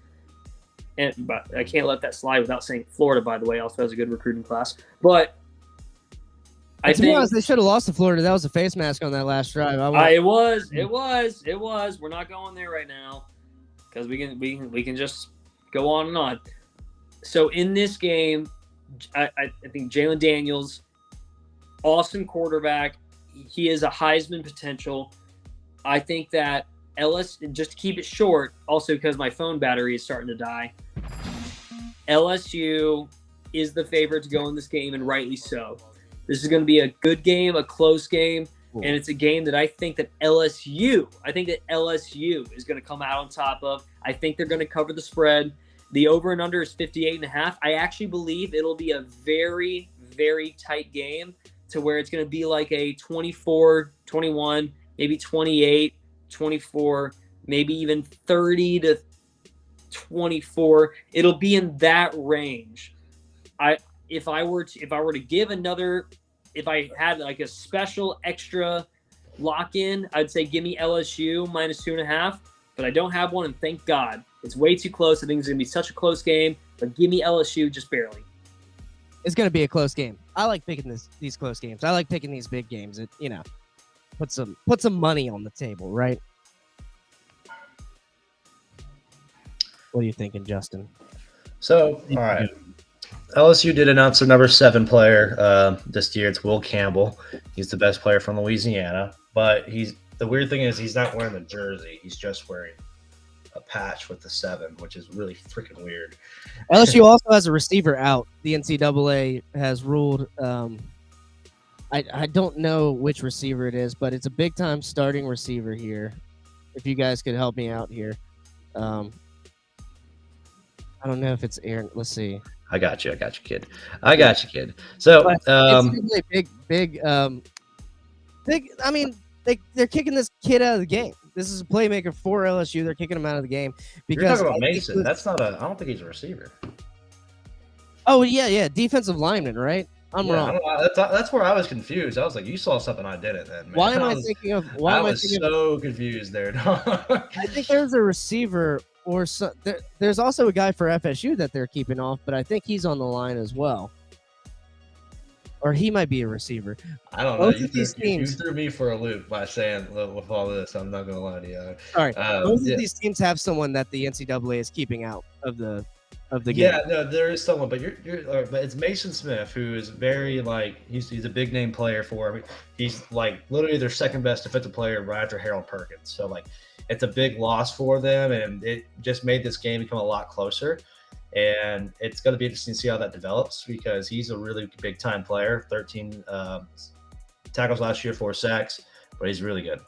But I can't let that slide without saying Florida, by the way, also has a good recruiting class. But I to be think honest, they should have lost to Florida. That was a face mask on that last drive. it was. We're not going there right now because we can just go on and on. So in this game, I think Jalen Daniels, awesome quarterback. He is a Heisman potential. I think that just to keep it short, also because my phone battery is starting to die, LSU is the favorite to go in this game, and rightly so. This is going to be a good game, a close game, and it's a game that I think that LSU is going to come out on top of. I think they're going to cover the spread. The over and under is 58.5. I actually believe it'll be a very, very tight game to where it's going to be like a 24-21, maybe 28-24, maybe even 30-24. It'll be in that range. If I had like a special extra lock in, I'd say give me LSU -2.5, but I don't have one, and thank God. It's way too close. I think it's going to be such a close game, but give me LSU just barely. It's going to be a close game. I like picking these close games. I like picking these big games. It, put some money on the table, right? What are you thinking, Justin? So, all right. LSU did announce their number 7 player this year. It's Will Campbell. He's the best player from Louisiana, but the weird thing is he's not wearing the jersey. He's just wearing a patch with the 7, which is really freaking weird. LSU also has a receiver out. The NCAA has ruled. I don't know which receiver it is, but it's a big time starting receiver here. If you guys could help me out here, I don't know if it's Aaron. Let's see. I got you, kid. So, it's really big. I mean, they're kicking this kid out of the game. This is a playmaker for LSU. They're kicking him out of the game because you're talking about Mason. That's not I don't think he's a receiver. Oh yeah, defensive lineman, right? I'm wrong. That's where I was confused. I was like, you saw something I didn't. Then man. Why am I thinking of? I was so confused there. I think there's a receiver. Or there's also a guy for FSU that they're keeping off, but I think he's on the line as well. Or he might be a receiver. I don't know. You threw me for a loop by saying with all this. I'm not going to lie to you. All right. Both of these teams have someone that the NCAA is keeping out of the game. Yeah, no, there is someone, but but it's Mason Smith, who is very he's a big name player for him. He's literally their second best defensive player right after Harold Perkins. So it's a big loss for them, and it just made this game become a lot closer. And it's going to be interesting to see how that develops because he's a really big-time player. 13 tackles last year, 4 sacks, but he's really good.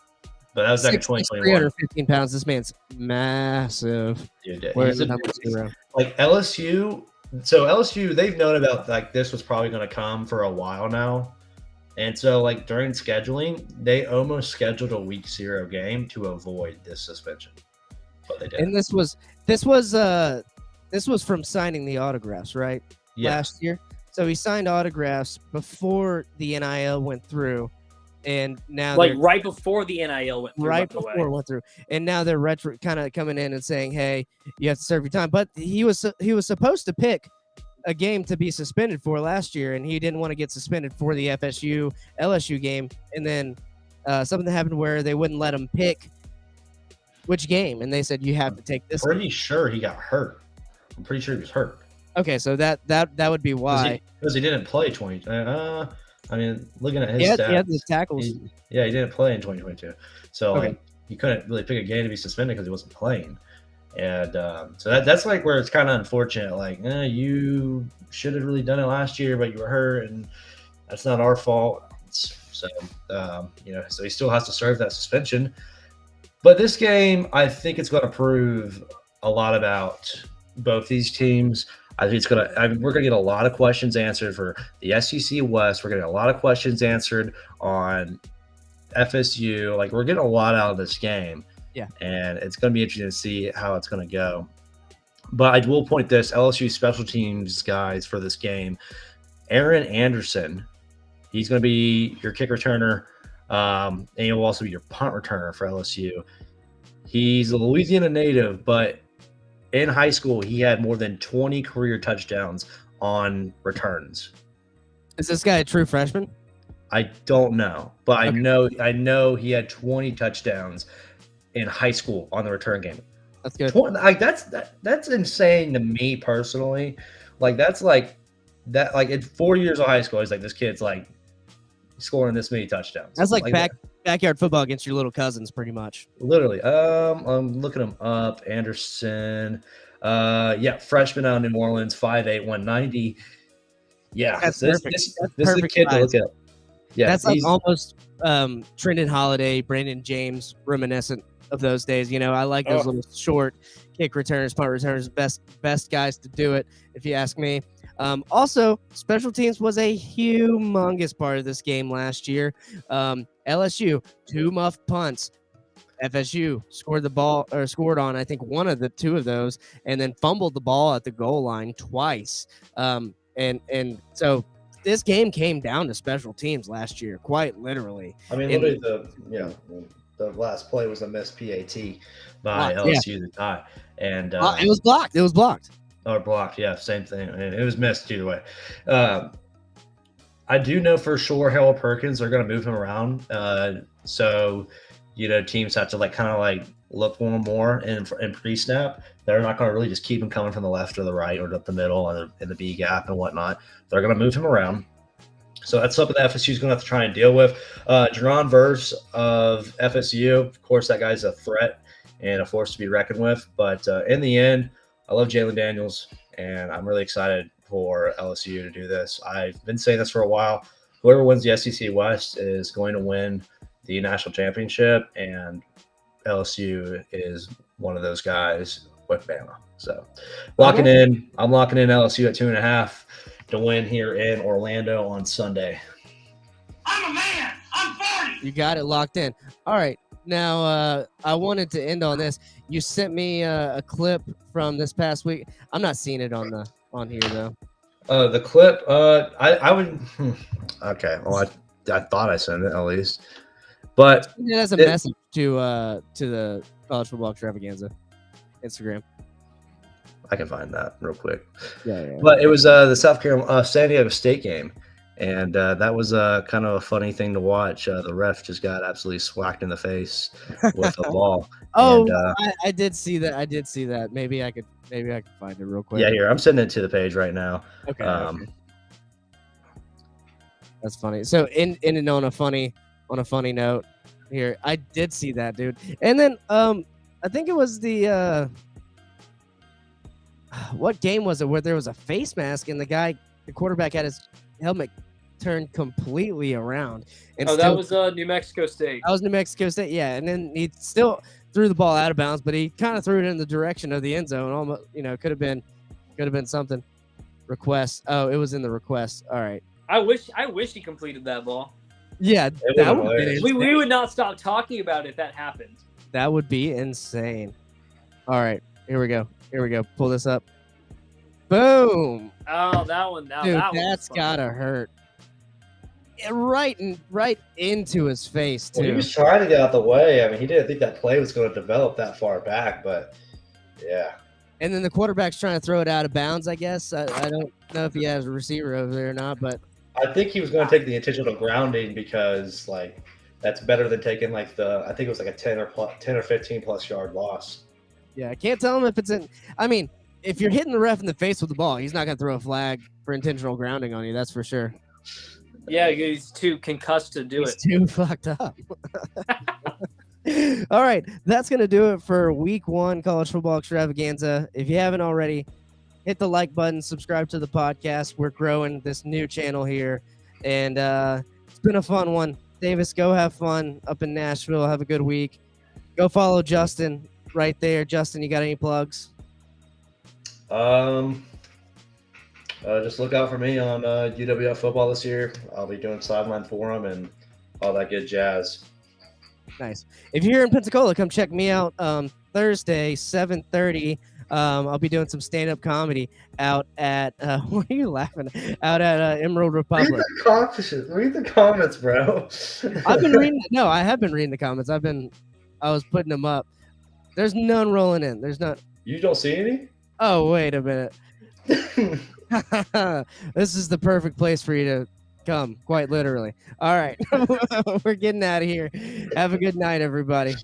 But that was back in 2021. 315 pounds. This man's massive. Dude, where's the number 0? LSU. So LSU, they've known about this was probably going to come for a while now. And so, during scheduling, they almost scheduled a week 0 game to avoid this suspension. But they did. And this was from signing the autographs, right? Yeah. Last year. So he signed autographs before the NIL went through, and now right before the NIL went through. Right before it went through, and now they're kind of coming in and saying, "Hey, you have to serve your time." But he was supposed to pick a game to be suspended for last year, and he didn't want to get suspended for the FSU LSU game. And then something happened where they wouldn't let him pick which game, and they said you have to take this. Pretty sure he got hurt. I'm pretty sure he was hurt. Okay, so that would be why. Because he didn't play 20. I mean, looking at his stats, he had the tackles. He didn't play in 2022. So okay. he couldn't really pick a game to be suspended because he wasn't playing. And so that's like where it's kind of unfortunate. Like, you should have really done it last year, but you were hurt, and that's not our fault. So, so he still has to serve that suspension. But this game, I think it's going to prove a lot about both these teams. I think we're going to get a lot of questions answered for the SEC West. We're getting a lot of questions answered on FSU. Like, we're getting a lot out of this game. Yeah. And it's going to be interesting to see how it's going to go. But I will point this, LSU special teams guys for this game. Aaron Anderson, he's going to be your kick returner, and he'll also be your punt returner for LSU. He's a Louisiana native, but in high school, he had more than 20 career touchdowns on returns. Is this guy a true freshman? I don't know, but okay. I know he had 20 touchdowns in high school on the return game. That's good. That's insane to me personally. Like, that's like that. Like, in 4 years of high school, he's like, this kid's like scoring this many touchdowns. That's like backyard football against your little cousins, pretty much. Literally. I'm looking him up. Anderson. Freshman out of New Orleans, 5'8", 190. Yeah, this is a kid to look at. Yeah, that's like almost Trendon Holiday, Brandon James reminiscent of those days. You know, I like those little short kick returners, punt returners, best guys to do it, if you ask me. Also, special teams was a humongous part of this game last year. LSU, 2 muffed punts. FSU scored on, I think, one of the 2 of those, and then fumbled the ball at the goal line twice. And so this game came down to special teams last year, quite literally. I mean, literally the last play was a missed PAT by LSU to tie, and it was blocked. It was blocked. Or blocked, yeah, same thing. And it was missed either way. I do know for sure Harold Perkins are going to move him around, so teams have to look for him more in pre-snap. They're not going to really just keep him coming from the left or the right or up the middle and in the B gap and whatnot. They're going to move him around. So that's something that FSU is going to have to try and deal with. Jerron Verse of FSU, of course, that guy's a threat and a force to be reckoned with. But in the end, I love Jalen Daniels, and I'm really excited for LSU to do this. I've been saying this for a while. Whoever wins the SEC West is going to win the national championship, and LSU is one of those guys with Bama. So I'm locking in LSU at 2.5 to win here in Orlando on Sunday. I'm a man. I'm 40. You got it locked in. All right. Now, I wanted to end on this. You sent me a clip from this past week. I'm not seeing it on here though. The clip. I would. Okay. Well, I thought I sent it at least, but it has a message to the College Football Extravaganza Instagram. I can find that real quick. Yeah. But it was the San Diego State game, and that was kind of a funny thing to watch. The ref just got absolutely swacked in the face with the ball. Oh, and, I did see that. Maybe I could find it real quick. Yeah, here I'm sending it to the page right now. Okay. That's funny. So in on a funny note here, I did see that, dude. And then I think it was the what game was it where there was a face mask and the quarterback had his helmet turned completely around. And that was New Mexico State. That was New Mexico State, yeah. And then he still threw the ball out of bounds, but he kind of threw it in the direction of the end zone. Almost, could have been something. Request. Oh, it was in the request. All right. I wish he completed that ball. Yeah, that would be insane. We would not stop talking about it if that happened. That would be insane. All right, here we go. Pull this up. Boom. Oh, that one. Dude, that's gotta hurt. Right into his face too. Well, he was trying to get out the way. I mean, he didn't think that play was going to develop that far back, but yeah. And then the quarterback's trying to throw it out of bounds, I guess. I don't know if he has a receiver over there or not, but I think he was going to take the intentional grounding because that's better than taking I think it was a 10 or 15 plus yard loss. Yeah, I can't tell him if it's in. I mean, if you're hitting the ref in the face with the ball, he's not going to throw a flag for intentional grounding on you. That's for sure. Yeah, he's too concussed to do it. He's too fucked up. All right, that's gonna do it for Week 1 College Football Extravaganza. If you haven't already, hit the like button, subscribe to the podcast. We're growing this new channel here, and it's been a fun one. Davis, go have fun up in Nashville. Have a good week. Go follow Justin right there. Justin, you got any plugs? Just look out for me on UWF football this year. I'll be doing sideline forum and all that good jazz. Nice. If you're here in Pensacola, come check me out Thursday, 7:30. I'll be doing some stand-up comedy out at what are you laughing at? Out at Emerald Republic. Read the comments, bro. I've been reading. No, I have been reading the comments. I was putting them up. There's none rolling in. There's none. You don't see any? Oh, wait a minute. This is the perfect place for you to come, quite literally. All right. We're getting out of here. Have a good night, everybody.